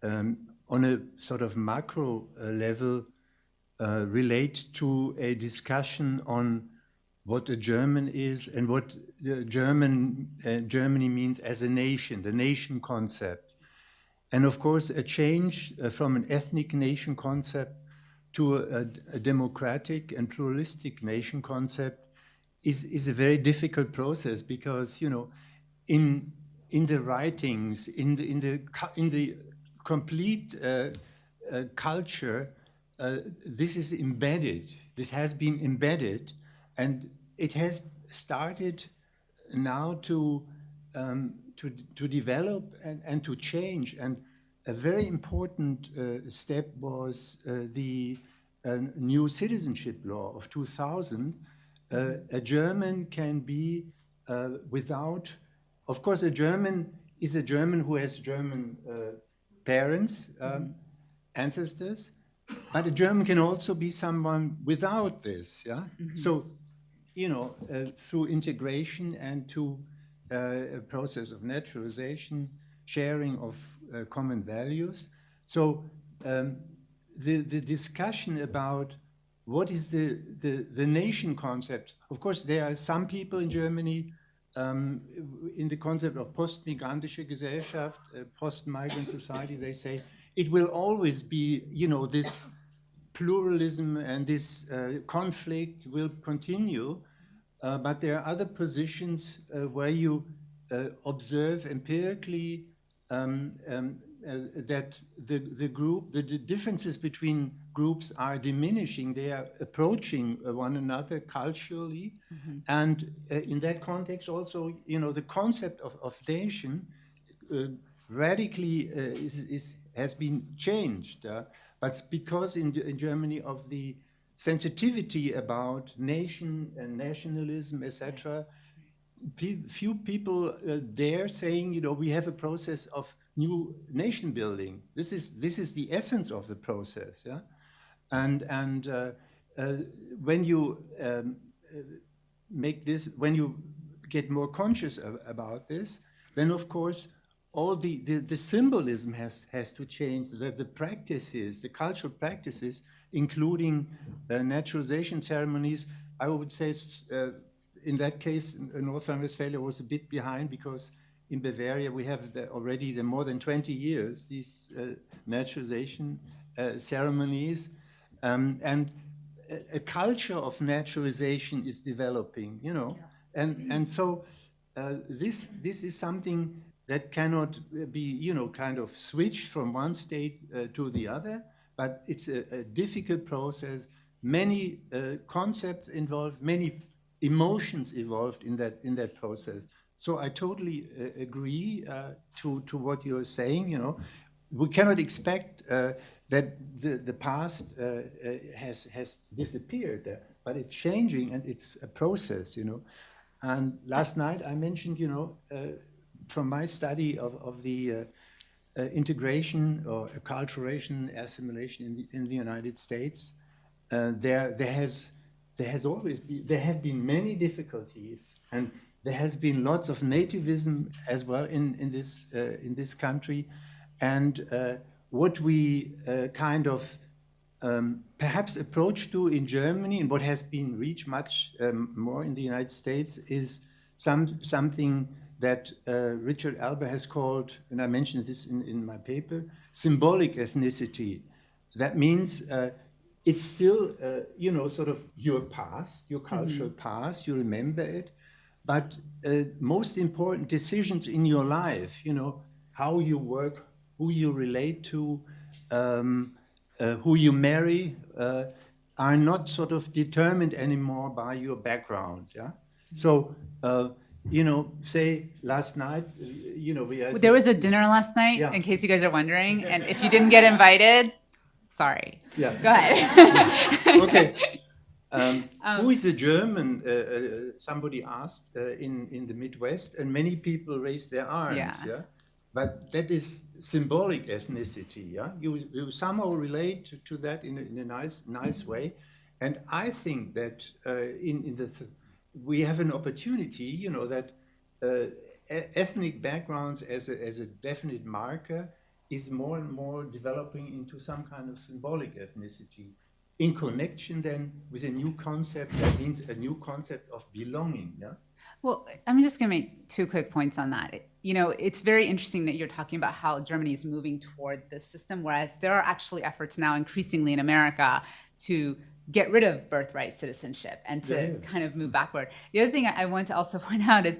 D: on a sort of macro level relate to a discussion on what a German is and what Germany means as a nation, the nation concept. And of course, a change from an ethnic nation concept to a democratic and pluralistic nation concept is a very difficult process, because, you know, in the writings, in the complete culture, this is embedded. This has been embedded, and it has started now to develop and to change. And a very important step was the new citizenship law of 2000. A German can be without, of course, a German is a German who has German parents, ancestors, but a German can also be someone without this. Yeah. So, you know, through integration and to a process of naturalization, sharing of common values. So the discussion about what is the nation concept, of course, there are some people in Germany in the concept of post-migrantische Gesellschaft, post-migrant society, they say it will always be, you know, this pluralism and this conflict will continue, but there are other positions where you observe empirically that the differences between groups are diminishing. They are approaching one another culturally, and in that context, also, you know, the concept of nation radically has been changed. But because in Germany of the sensitivity about nation and nationalism, etc., few people dare saying, we have a process of new nation building. This is the essence of the process, yeah. And when you when you get more conscious about this, then of course all the symbolism has to change. The practices, the cultural practices, including naturalization ceremonies, I would say. In that case, North Rhine-Westphalia was a bit behind, because in Bavaria we have already more than 20 years these naturalization ceremonies, and a culture of naturalization is developing, and so this is something that cannot be kind of switched from one state to the other, but it's a difficult process. Many concepts involved, many emotions evolved in that process. So I totally agree to what you're saying. We cannot expect that the past has disappeared, but it's changing, and it's a process. And last night I mentioned, from my study of the integration or acculturation, assimilation in the United States, there have been many difficulties, and there has been lots of nativism as well in this country, and what we kind of perhaps approach to in Germany, and what has been reached much more in the United States, is something that Richard Alber has called, and I mentioned this in my paper, symbolic ethnicity. That means it's still, sort of your past, your cultural past, you remember it, but most important decisions in your life, how you work, who you relate to, who you marry, are not sort of determined anymore by your background, yeah? So, say last night, we had...
C: There was a dinner last night,
D: Yeah.
C: in case you guys are wondering, and if you didn't get invited, sorry.
D: Yeah.
C: Go ahead.
D: Okay. Who is a German? Somebody asked in the Midwest, and many people raised their arms. Yeah. But that is symbolic ethnicity. Yeah. You somehow relate to that in a nice way, and I think that we have an opportunity. That ethnic backgrounds as a definite marker is more and more developing into some kind of symbolic ethnicity, in connection then with a new concept. That means a new concept of belonging. Yeah.
C: Well, I'm just going to make 2 quick points on that. It's very interesting that you're talking about how Germany is moving toward this system, whereas there are actually efforts now increasingly in America to get rid of birthright citizenship and to kind of move backward. The other thing I want to also point out is,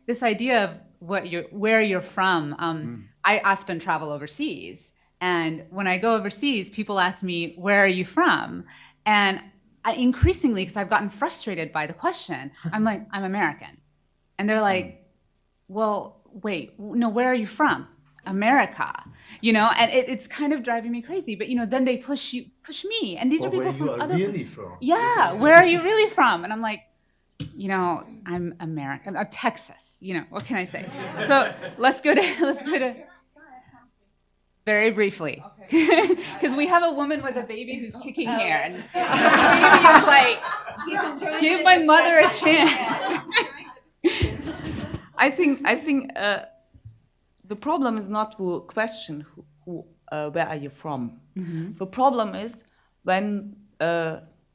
C: this idea of where you're from. I often travel overseas, and when I go overseas, people ask me, "Where are you from?" And increasingly, because I've gotten frustrated by the question, I'm like, "I'm American," and they're like, "Well, wait, no, where are you from?" America, and it's kind of driving me crazy. But then they push me, and these are people from other.
D: Where you are really from?
C: Yeah, where are you really from? And I'm like, I'm American. I'm Texas. What can I say? So let's go to. Very briefly, because we have a woman with a baby who's kicking hair, and the baby is like, give my mother a chance.
A: I think the problem is not to question where are you from. The problem is when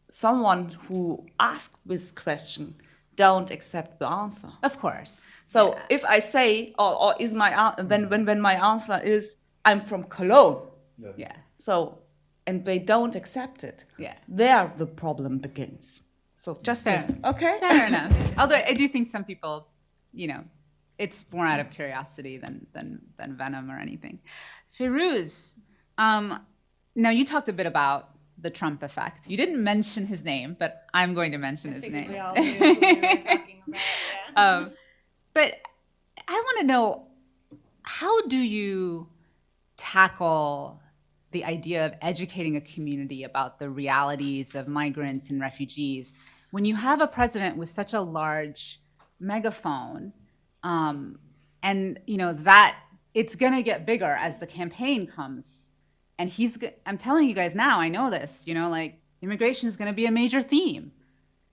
A: someone who asked this question don't accept the answer.
C: Of course.
A: So if I say, or is my when my answer is I'm from Cologne.
C: Yeah.
A: So, and they don't accept it.
C: Yeah.
A: There the problem begins. So just okay.
C: Fair enough. Although I do think some people, it's more out of curiosity than venom or anything. Firuz, now you talked a bit about the Trump effect. You didn't mention his name, but I'm going to mention his name.
E: We all knew who we were talking about. Yeah.
C: But I want to know, how do you tackle the idea of educating a community about the realities of migrants and refugees when you have a president with such a large megaphone, and that it's going to get bigger as the campaign comes, and I'm telling you guys now, I know this, like immigration is going to be a major theme.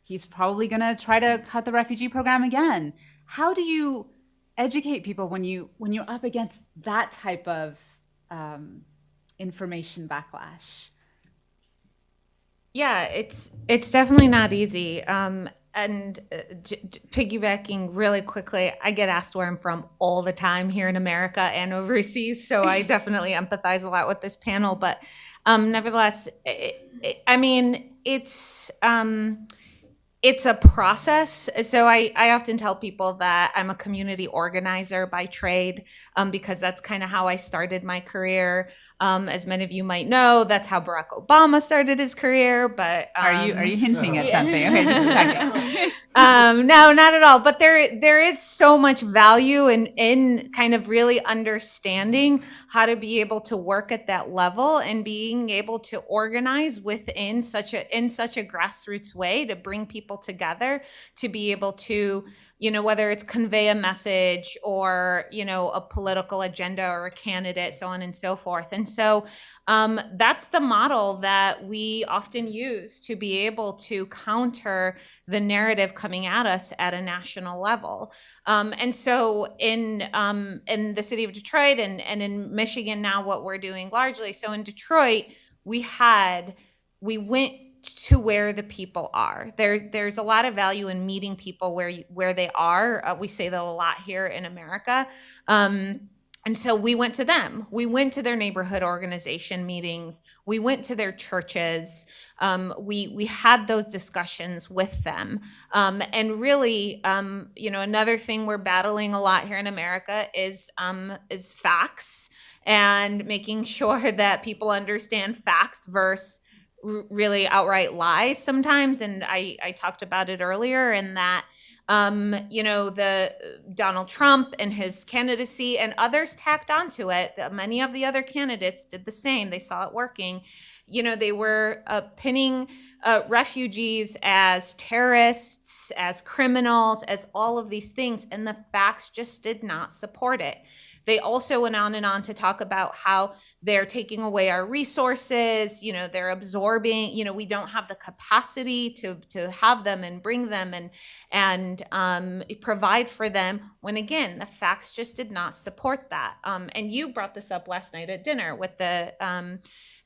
C: He's probably going to try to cut the refugee program again. How do you educate people when you're up against that type of information backlash?
B: Yeah, it's definitely not easy. And piggybacking really quickly, I get asked where I'm from all the time here in America and overseas, so I definitely empathize a lot with this panel. But nevertheless, I mean, it's a process. So I often tell people that I'm a community organizer by trade, because that's kind of how I started my career. As many of you might know, that's how Barack Obama started his career. But
C: are you hinting at something? Okay, just checking.
B: No, not at all. But there is so much value in kind of really understanding how to be able to work at that level and being able to organize within such a grassroots way to bring people together to be able to, whether it's convey a message or, a political agenda or a candidate, so on and so forth. And so that's the model that we often use to be able to counter the narrative coming at us at a national level. And so in the city of Detroit and in Michigan now, what we're doing largely, so in Detroit, we went to where the people are. There's a lot of value in meeting people where they are. We say that a lot here in America. And so we went to them. We went to their neighborhood organization meetings. We went to their churches. We had those discussions with them. And really, another thing we're battling a lot here in America is facts, and making sure that people understand facts versus really outright lies sometimes. And I talked about it earlier, in that the Donald Trump and his candidacy and others tacked onto it. Many of the other candidates did the same. They saw it working. They were pinning refugees as terrorists, as criminals, as all of these things, and the facts just did not support it. They also went on and on to talk about how they're taking away our resources, they're absorbing, we don't have the capacity to have them and bring them and provide for them, when again, the facts just did not support that. And you brought this up last night at dinner with the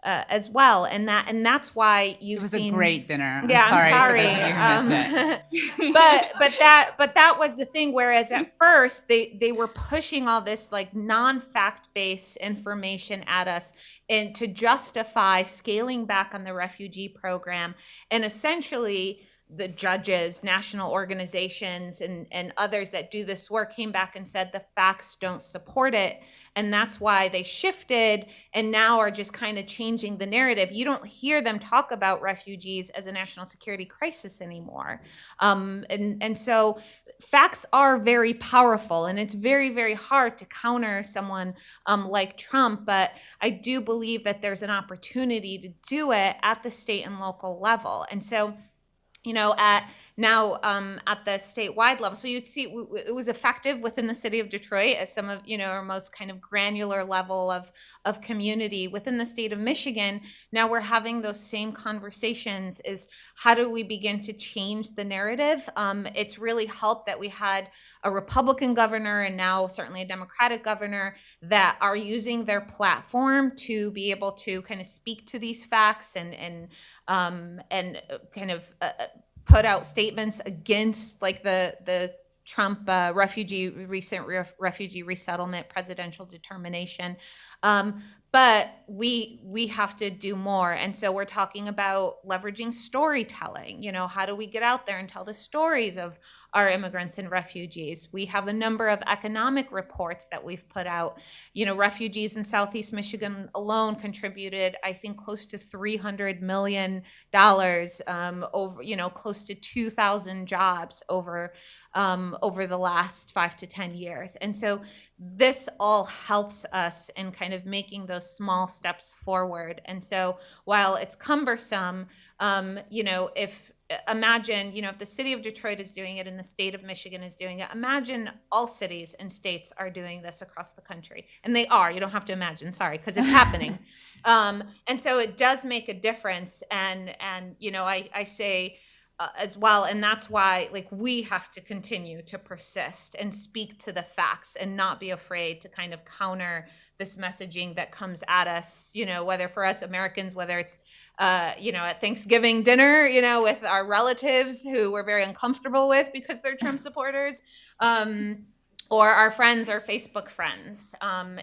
B: as well, and that's why you've seen.
C: It was a great dinner.
B: Yeah, I'm sorry.
C: For those of you who missed
B: it. but that was the thing. Whereas at first they were pushing all this like non-fact based information at us, and to justify scaling back on the refugee program, and essentially the judges, national organizations, and others that do this work came back and said the facts don't support it. And that's why they shifted and now are just kind of changing the narrative. You don't hear them talk about refugees as a national security crisis anymore. And so facts are very powerful, and it's very, very hard to counter someone like Trump. But I do believe that there's an opportunity to do it at the state and local level. And so at the statewide level. So you'd see it was effective within the city of Detroit as some of, our most kind of granular level of community. Within the state of Michigan, now we're having those same conversations, is how do we begin to change the narrative? It's really helped that we had a Republican governor and now certainly a Democratic governor that are using their platform to be able to kind of speak to these facts and kind of put out statements against like the Trump recent refugee resettlement presidential determination. but we have to do more. And so we're talking about leveraging storytelling. How do we get out there and tell the stories of our immigrants and refugees? We have a number of economic reports that we've put out. Refugees in Southeast Michigan alone contributed, I think, close to $300 million, over, close to 2,000 jobs over the last 5 to 10 years. And so this all helps us in kind of making those small steps forward. And so while it's cumbersome, imagine, if the city of Detroit is doing it and the state of Michigan is doing it, imagine all cities and states are doing this across the country. And they are. You don't have to imagine, sorry, because it's happening. And so it does make a difference. And I say as well, and that's why we have to continue to persist and speak to the facts and not be afraid to kind of counter this messaging that comes at us, whether for us Americans, whether it's at Thanksgiving dinner, with our relatives who we're very uncomfortable with because they're Trump supporters, or our friends or Facebook friends.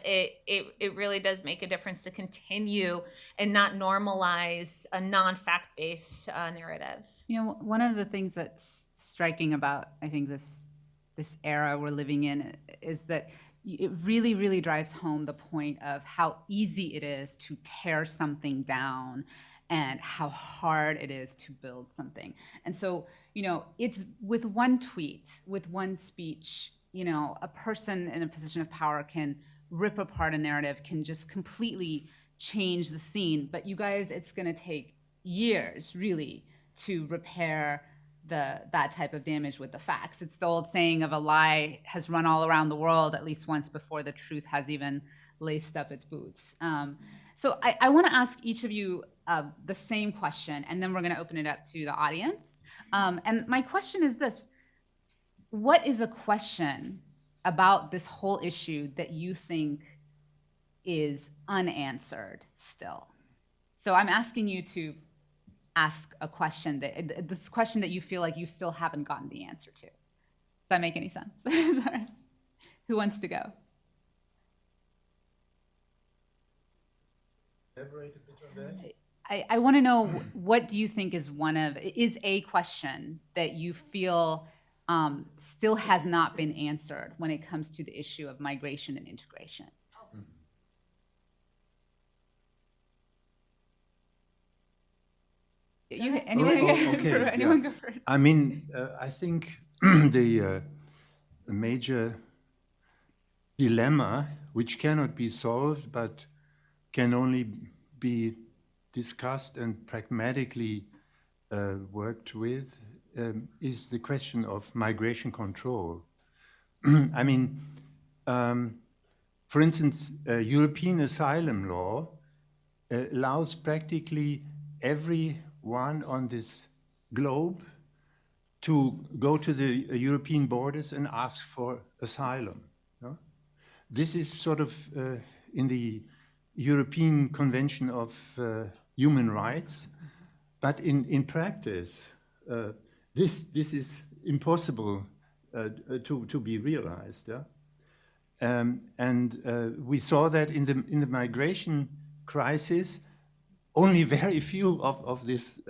B: It really does make a difference to continue and not normalize a non-fact-based narrative.
C: One of the things that's striking about, I think, this era we're living in is that it really, really drives home the point of how easy it is to tear something down and how hard it is to build something. And so, it's with one tweet, with one speech, a person in a position of power can rip apart a narrative, can just completely change the scene. But you guys, it's going to take years, really, to repair that type of damage with the facts. It's the old saying of a lie has run all around the world at least once before the truth has even laced up its boots. So I want to ask each of you the same question, and then we're going to open it up to the audience. And my question is this. What is a question about this whole issue that you think is unanswered still? So I'm asking you to ask a question that you feel like you still haven't gotten the answer to. Does that make any sense? Who wants to go?
D: Elaborate a bit on that.
C: I want to know, what do you think is a question that you feel still has not been answered when it comes to the issue of migration and integration? Anyone go for it?
D: I mean, I think the major dilemma, which cannot be solved but can only be discussed and pragmatically worked with, is the question of migration control. I mean, for instance, European asylum law allows practically everyone on this globe to go to the European borders and ask for asylum. No? This is sort of in the European Convention of Human Rights, but in practice, this is impossible to be realized. Yeah? And we saw that in the migration crisis. Only very few of this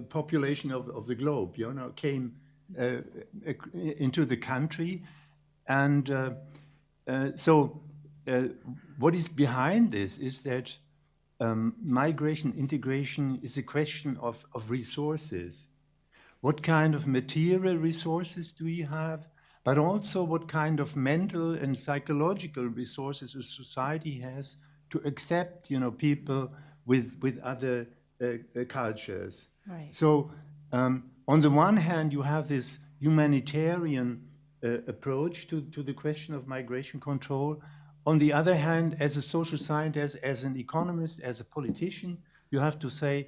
D: population of the globe, came into the country, and so what is behind this is that migration integration is a question of resources. What kind of material resources do we have, but also what kind of mental and psychological resources a society has to accept, people with other cultures.
C: Right.
D: So on the one hand, you have this humanitarian approach to the question of migration control. On the other hand, as a social scientist, as an economist, as a politician, you have to say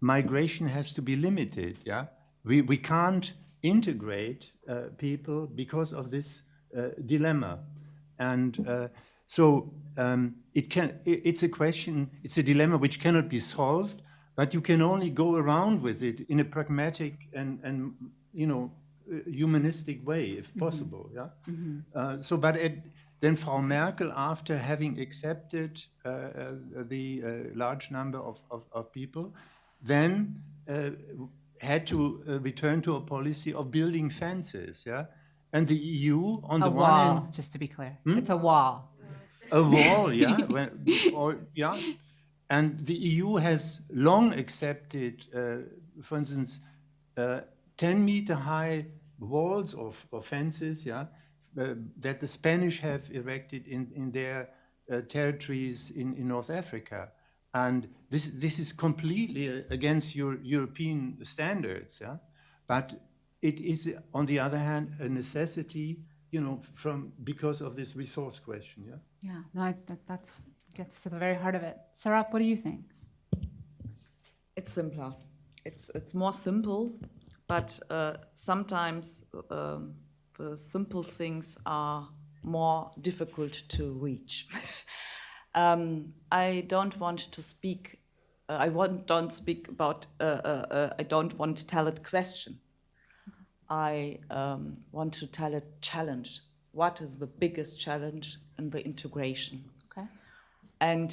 D: migration has to be limited. Yeah, we can't integrate people because of this dilemma, and so it's a question, it's a dilemma which cannot be solved, but you can only go around with it in a pragmatic and humanistic way, if possible. Yeah.
C: Mm-hmm.
D: But Then Frau Merkel, after having accepted the large number of people, then had to return to a policy of building fences, yeah? And the EU, on
C: A
D: the one
C: wall,
D: hand,
C: just to be clear. It's a wall.
D: a wall, yeah, yeah. And the EU has long accepted, for instance, 10-meter high walls or fences, yeah, that the Spanish have erected in their territories in North Africa. And this is completely against European standards, yeah. But it is, on the other hand, a necessity, because of this resource question, yeah.
C: Yeah, no, that's gets to the very heart of it. Sarap, what do you think?
A: It's simpler. It's more simple, but sometimes the simple things are more difficult to reach. I don't want to speak. Don't speak about. I don't want to tell it question. I want to tell a challenge. What is the biggest challenge in the integration?
C: Okay.
A: And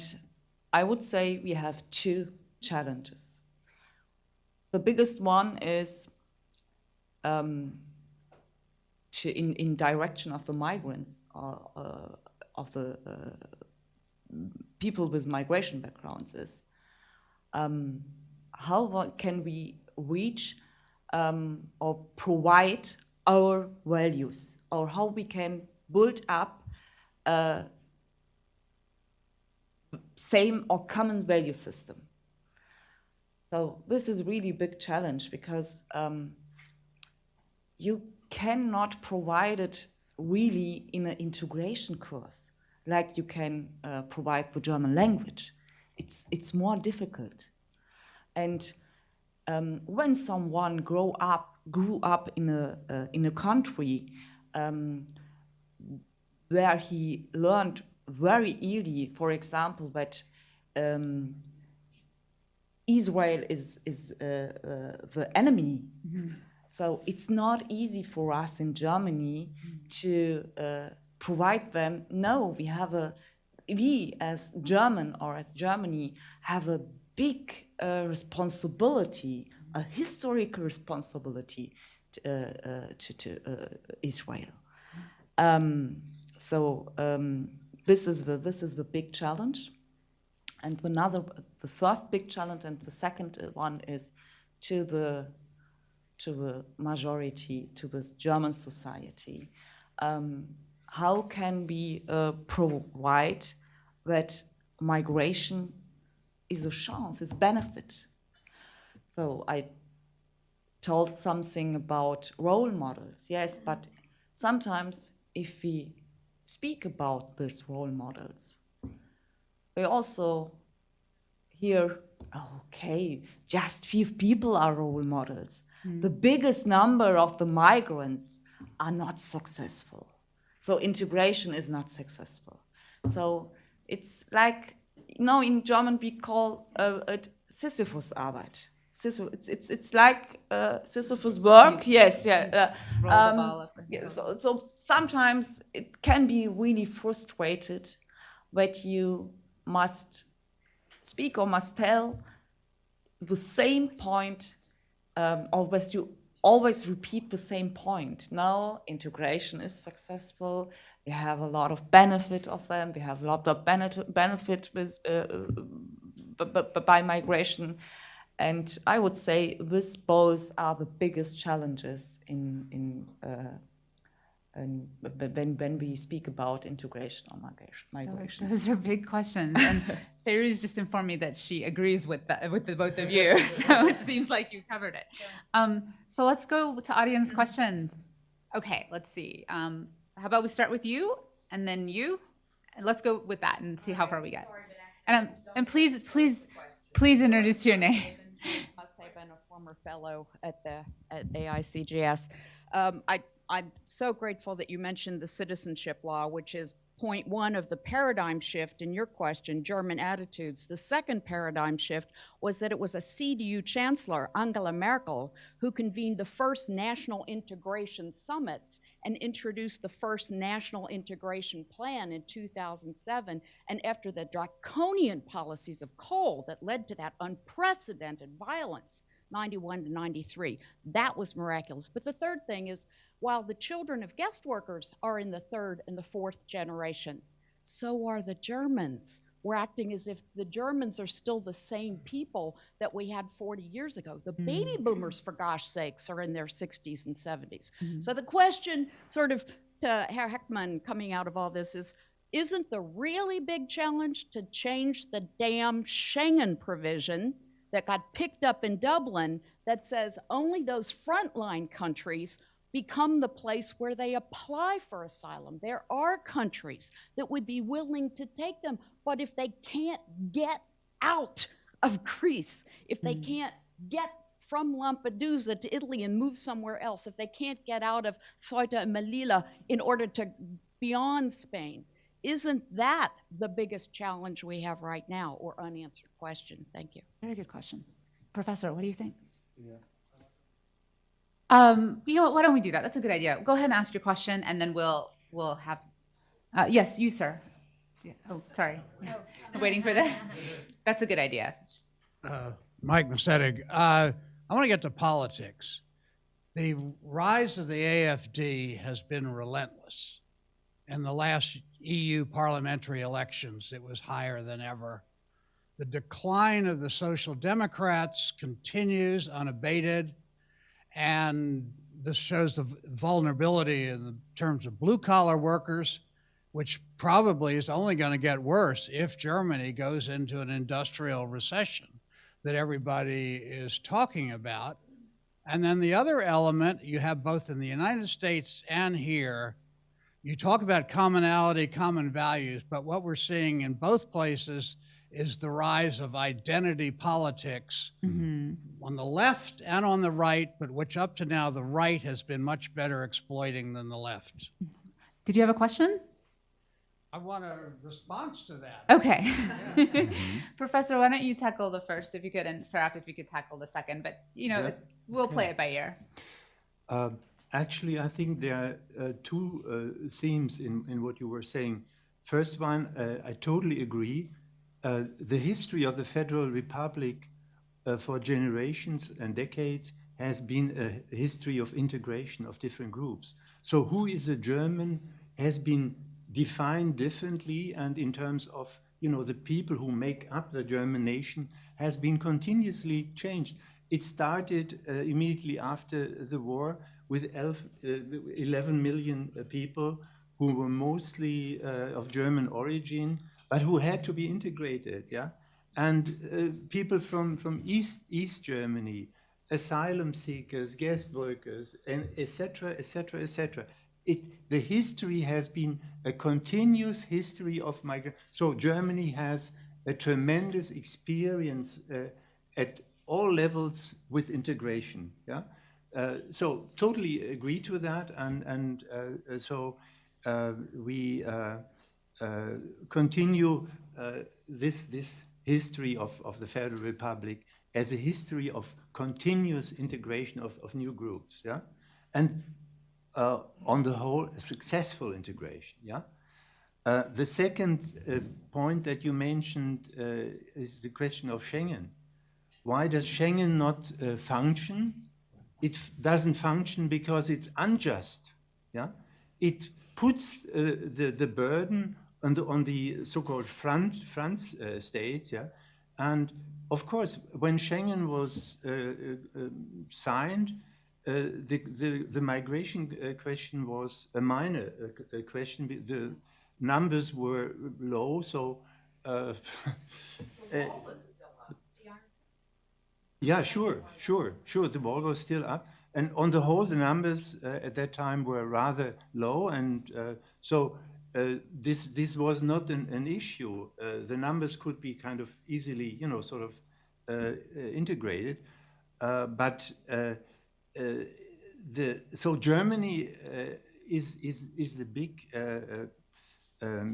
A: I would say we have two challenges. The biggest one is in direction of the migrants or of the people with migration backgrounds is how can we reach or provide our values, or how we can build up a same or common value system. So this is really a big challenge because you cannot provide it really in an integration course like you can provide the German language. It's more difficult. And when someone grew up in a country where he learned very early, for example, that Israel is the enemy. Mm-hmm. So it's not easy for us in Germany to provide them. No, we as German or as Germany have a big responsibility, a historical responsibility to Israel. This is the big challenge. And the first big challenge and the second one is to the majority, to the German society. How can we provide that migration is a chance, is benefit? So I told something about role models, yes, but sometimes if we speak about these role models, we also hear, okay, just few people are role models. The biggest number of the migrants are not successful. So integration is not successful. So it's like, in German we call it Sisyphus-Arbeit. It's like Sisyphus work. Yes, yeah. So sometimes it can be really frustrated that you must speak or must tell the same point, or that you always repeat the same point. Now integration is successful. We have a lot of benefit of them. We have a lot of benefit with by migration. And I would say this both are the biggest challenges when we speak about integration or migration.
C: Those are big questions. And Fairu's just informed me that she agrees with the both of you. So it seems like you covered it. So let's go to audience questions. Okay, let's see. How about we start with you and then you? And let's go with that and see how far we get. And please introduce your name.
E: I've been a former fellow at AICGS. I'm so grateful that you mentioned the citizenship law, which is point one of the paradigm shift in your question, German attitudes. The second paradigm shift was that it was a CDU chancellor, Angela Merkel, who convened the first national integration summits and introduced the first national integration plan in 2007. And after the draconian policies of Kohl that led to that unprecedented violence, 91 to 93, that was miraculous. But the third thing is, while the children of guest workers are in the third and the fourth generation, so are the Germans. We're acting as if the Germans are still the same people that we had 40 years ago. The baby boomers, for gosh sakes, are in their 60s and 70s. So the question sort of to Herr Heckman coming out of all this is, isn't the really big challenge to change the damn Schengen provision that got picked up in Dublin that says only those frontline countries become the place where they apply for asylum? There are countries that would be willing to take them, but if they can't get out of Greece, if they can't get from Lampedusa to Italy and move somewhere else, if they can't get out of Ceuta and Melilla in order to beyond Spain, isn't that the biggest challenge we have right now, or unanswered question? Thank you.
C: Very good question. Professor, what do you think?
D: Yeah.
C: You know what, why don't we do that? That's a good idea. Go ahead and ask your question, and then we'll have, yes, you, sir. Yeah. Oh, sorry. I'm waiting for that. That's a good idea.
F: Mike Masedig. I want to get to politics. The rise of the AfD has been relentless. In the last EU parliamentary elections, it was higher than ever. The decline of the Social Democrats continues unabated, and this shows the vulnerability in the terms of blue-collar workers, which probably is only going to get worse if Germany goes into an industrial recession that everybody is talking about. And then the other element you have both in the United States and here, you talk about commonality, common values, but what we're seeing in both places is the rise of identity politics on the left and on the right, but which up to now the right has been much better exploiting than the left.
C: Did you have a question?
F: I want a response to that.
C: Okay. Professor, why don't you tackle the first, if you could, and Saraf, if you could tackle the second, but you know, we'll play it by ear.
D: Actually, I think there are two themes in what you were saying. First one, I totally agree. The history of the Federal Republic for generations and decades has been a history of integration of different groups. So who is a German has been defined differently, and in terms of, you know, the people who make up the German nation has been continuously changed. It started immediately after the war with 11 million people who were mostly of German origin, but who had to be integrated, yeah? And people from East Germany, asylum seekers, guest workers, and et cetera, et cetera, et cetera. The history has been a continuous history of migration. So Germany has a tremendous experience at all levels with integration, yeah? So totally agree to that, and so we continue this history of the Federal Republic as a history of continuous integration of new groups, yeah, and on the whole, a successful integration, yeah. The second point that you mentioned is the question of Schengen. Why does Schengen not function? It doesn't function because it's unjust, yeah. It puts the burden on the so-called front states, yeah. And of course, when Schengen was signed, the migration question was a minor question. The numbers were low, so yeah, sure. The wall was still up, and on the whole, the numbers at that time were rather low, and so this was not an issue. The numbers could be kind of easily, you know, sort of integrated, but so Germany is the big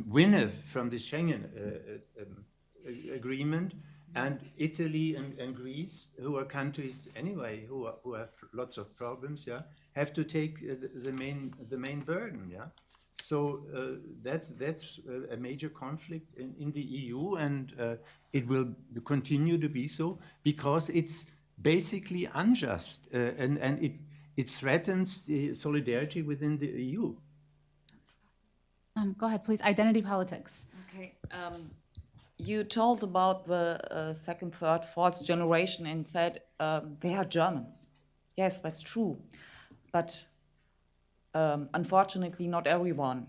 D: winner from the Schengen agreement, and Italy and Greece, who are countries anyway who have lots of problems, yeah, have to take the main burden, yeah. So that's a major conflict in the EU, and it will continue to be so because it's basically unjust, and it threatens the solidarity within the EU.
C: Go ahead, please. Identity politics.
A: Okay. You told about the second, third, fourth generation and said they are Germans. Yes, that's true. But unfortunately, not everyone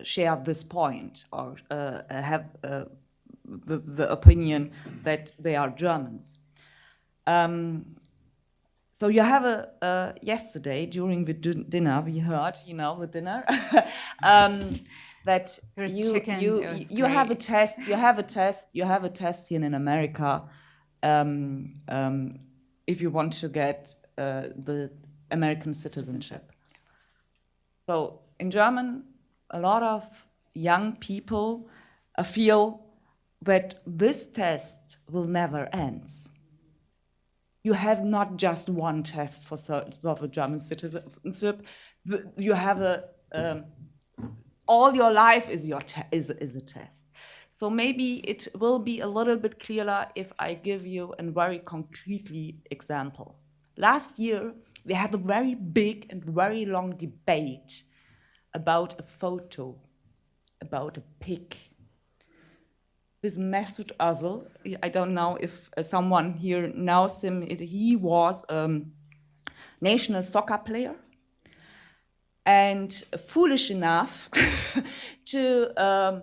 A: share this point or have the opinion that they are Germans. So you have yesterday during the dinner, we heard, the dinner, that
C: There's
A: you
C: chicken, it was
A: you have a
C: great.
A: test, you have a test here in America, if you want to get the American citizenship. So in German, a lot of young people feel that this test will never end. You have not just one test for the German citizenship. You have all your life is a test. So maybe it will be a little bit clearer if I give you a very concretely example. Last year, we had a very big and very long debate about a photo, about a pig. This Mesut Özil, I don't know if someone here knows him. He was a national soccer player and foolish enough to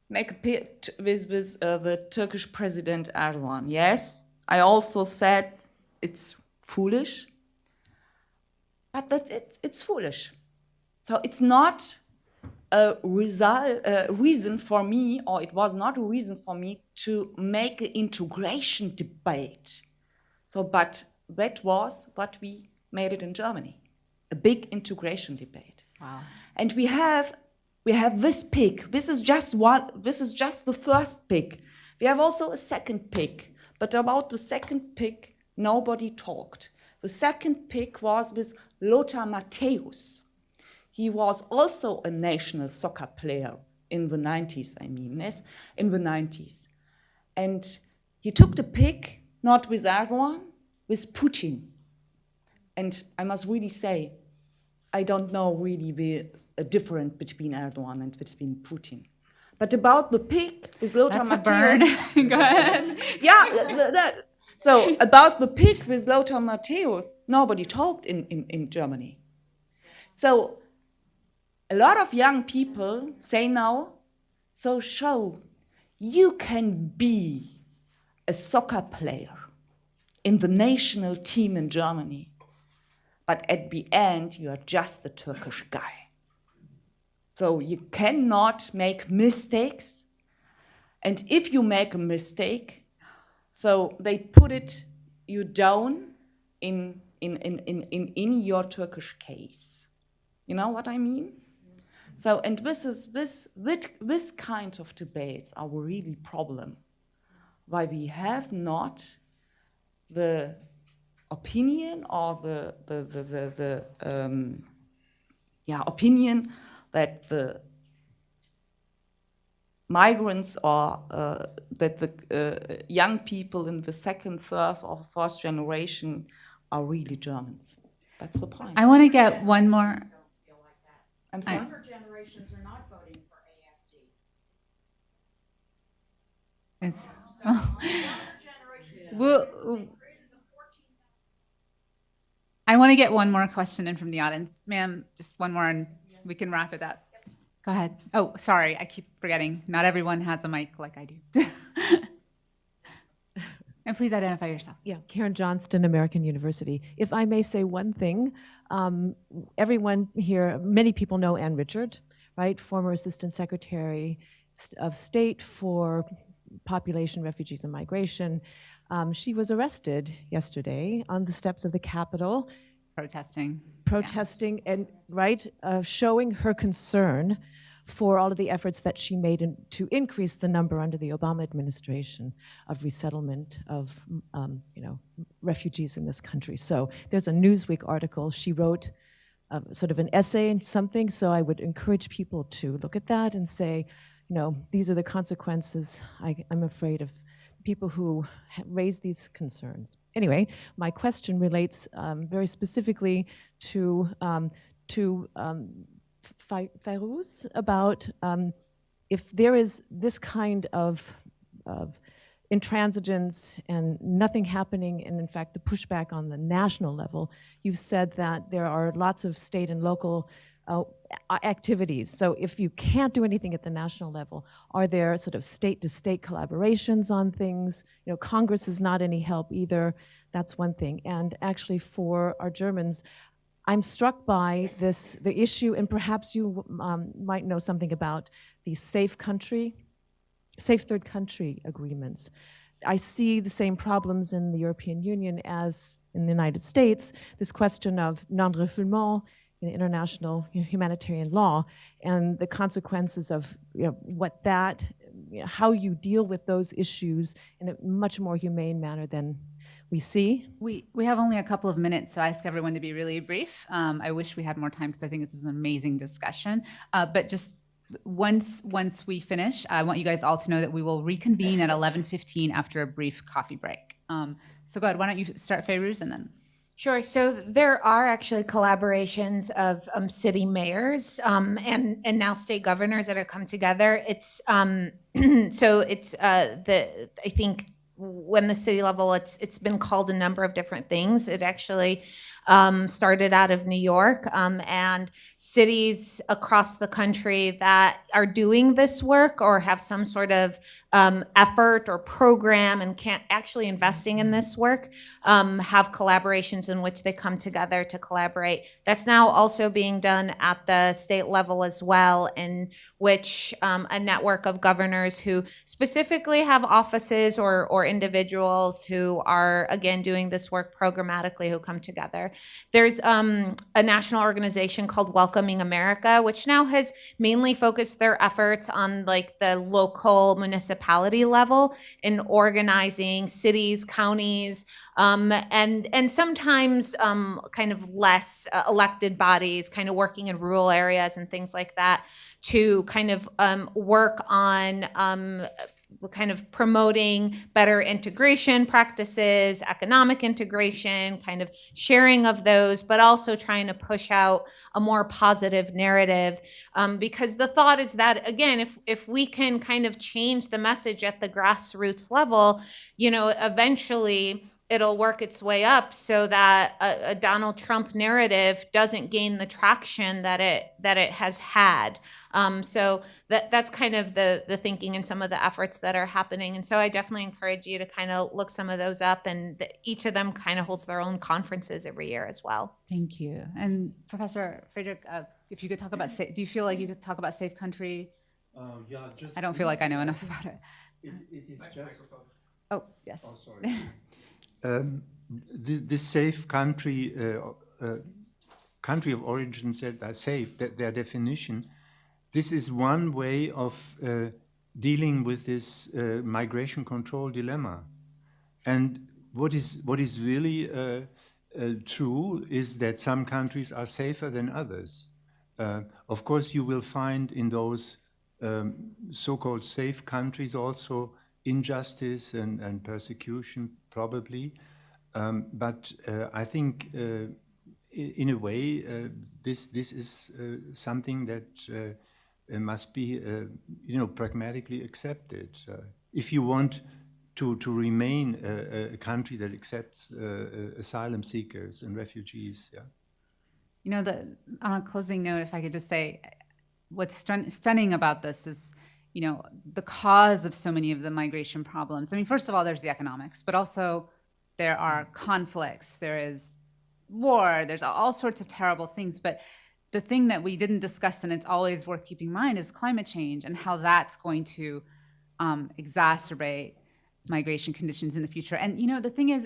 A: make a pit with the Turkish President Erdogan. Yes, I also said it's foolish, but that's it. It's foolish. So it's not a reason for me, or it was not a reason for me to make an integration debate. So, but that was what we made it in Germany, a big integration debate.
C: Wow.
A: And we have this pig. This is just one. This is just the first pig. We have also a second pig, but about the second pig, nobody talked. The second pig was with Lothar Matthäus. He was also a national soccer player in the 90s, in the 90s. And he took the pick, not with Erdogan, with Putin. And I must really say, I don't know really the difference between Erdogan and between Putin. But about the pick with Lothar
C: That's a burn.
A: Matthäus.
C: Go ahead.
A: Yeah, so about the pick with Lothar Matthäus, nobody talked in Germany. So a lot of young people say now, so you can be a soccer player in the national team in Germany, but at the end, you are just a Turkish guy. So you cannot make mistakes. And if you make a mistake, so they put you down in your Turkish case. You know what I mean? So, and this kind of debates are really problem, why we have not the opinion or the opinion that the migrants or that the young people in the second, third, or fourth generation are really Germans. That's the point.
C: I want to get one more.
A: I'm sorry.
E: Younger generations are not voting for AFD.
C: It's,
E: Generations.
C: well, I want to get one more question in from the audience. Ma'am, just one more and we can wrap it up. Go ahead. Oh, sorry, I keep forgetting. Not everyone has a mic like I do. And please identify yourself.
G: Yeah, Karen Johnston, American University. If I may say one thing, everyone here, many people know Ann Richard, right? Former Assistant Secretary of State for Population, Refugees, and Migration. She was arrested yesterday on the steps of the Capitol,
C: Protesting.
G: protesting and showing her concern for all of the efforts that she made to increase the number under the Obama administration of resettlement of refugees in this country. So there's a Newsweek article she wrote, sort of an essay and something. So I would encourage people to look at that and say, these are the consequences I'm afraid of people who raise these concerns. Anyway, my question relates very specifically to Fairouz about if there is this kind of intransigence and nothing happening, and in fact the pushback on the national level. You've said that there are lots of state and local activities. So if you can't do anything at the national level, are there sort of state-to-state collaborations on things? Congress is not any help either. That's one thing. And actually for our Germans, I'm struck by the issue, and perhaps you might know something about the safe third country agreements. I see the same problems in the European Union as in the United States, this question of non-refoulement in international humanitarian law and the consequences of how you deal with those issues in a much more humane manner than we see.
C: We have only a couple of minutes, so I ask everyone to be really brief. I wish we had more time because I think this is an amazing discussion. But just once we finish, I want you guys all to know that we will reconvene at 11:15 after a brief coffee break. So go ahead, why don't you start, Fairouz, and then.
B: Sure. So there are actually collaborations of city mayors and now state governors that have come together. It's so it's I think when the city level, it's been called a number of different things. It actually started out of New York, and cities across the country that are doing this work or have some sort of effort or program and can't actually investing in this work have collaborations in which they come together to collaborate. That's now also being done at the state level as well, in which a network of governors who specifically have offices or individuals who are, again, doing this work programmatically who come together. There's a national organization called Welcoming America, which now has mainly focused their efforts on like the local municipality level in organizing cities, counties, and sometimes kind of less elected bodies, kind of working in rural areas and things like that, to kind of work on kind of promoting better integration practices, economic integration, kind of sharing of those, but also trying to push out a more positive narrative. Because the thought is that, again, if we can kind of change the message at the grassroots level, eventually it'll work its way up so that a Donald Trump narrative doesn't gain the traction that it has had. So that's kind of the thinking and some of the efforts that are happening. And so I definitely encourage you to kind of look some of those up, and each of them kind of holds their own conferences every year as well.
C: Thank you. And Professor Friedrich, if you could talk about, do you feel like you could talk about Safe Country?
D: Yeah, just.
C: I don't feel like I know enough about it.
D: It is just.
C: Oh, yes.
D: Oh, sorry. The safe country, country of origins that are safe, their definition, this is one way of dealing with this migration control dilemma. And what is really true is that some countries are safer than others. Of course, you will find in those so-called safe countries also injustice and persecution, probably. But I think in a way this is something that must be pragmatically accepted. If you want to remain a country that accepts asylum seekers and refugees. Yeah.
C: On a closing note, if I could just say, what's stunning about this is, the cause of so many of the migration problems. I mean, first of all, there's the economics, but also there are conflicts, there is war, there's all sorts of terrible things. But the thing that we didn't discuss, and it's always worth keeping in mind, is climate change and how that's going to exacerbate migration conditions in the future. And the thing is,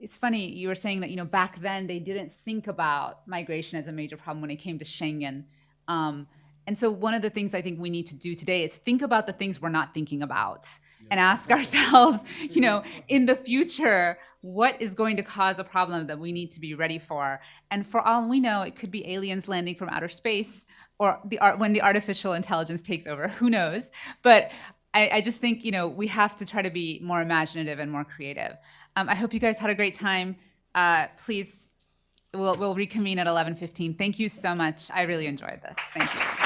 C: it's funny, you were saying that, back then they didn't think about migration as a major problem when it came to Schengen. And so one of the things I think we need to do today is think about the things we're not thinking about and ask ourselves, in the future, what is going to cause a problem that we need to be ready for? And for all we know, it could be aliens landing from outer space, or when the artificial intelligence takes over, who knows? But I just think, we have to try to be more imaginative and more creative. I hope you guys had a great time. Please, we'll reconvene at 11:15. Thank you so much. I really enjoyed this. Thank you.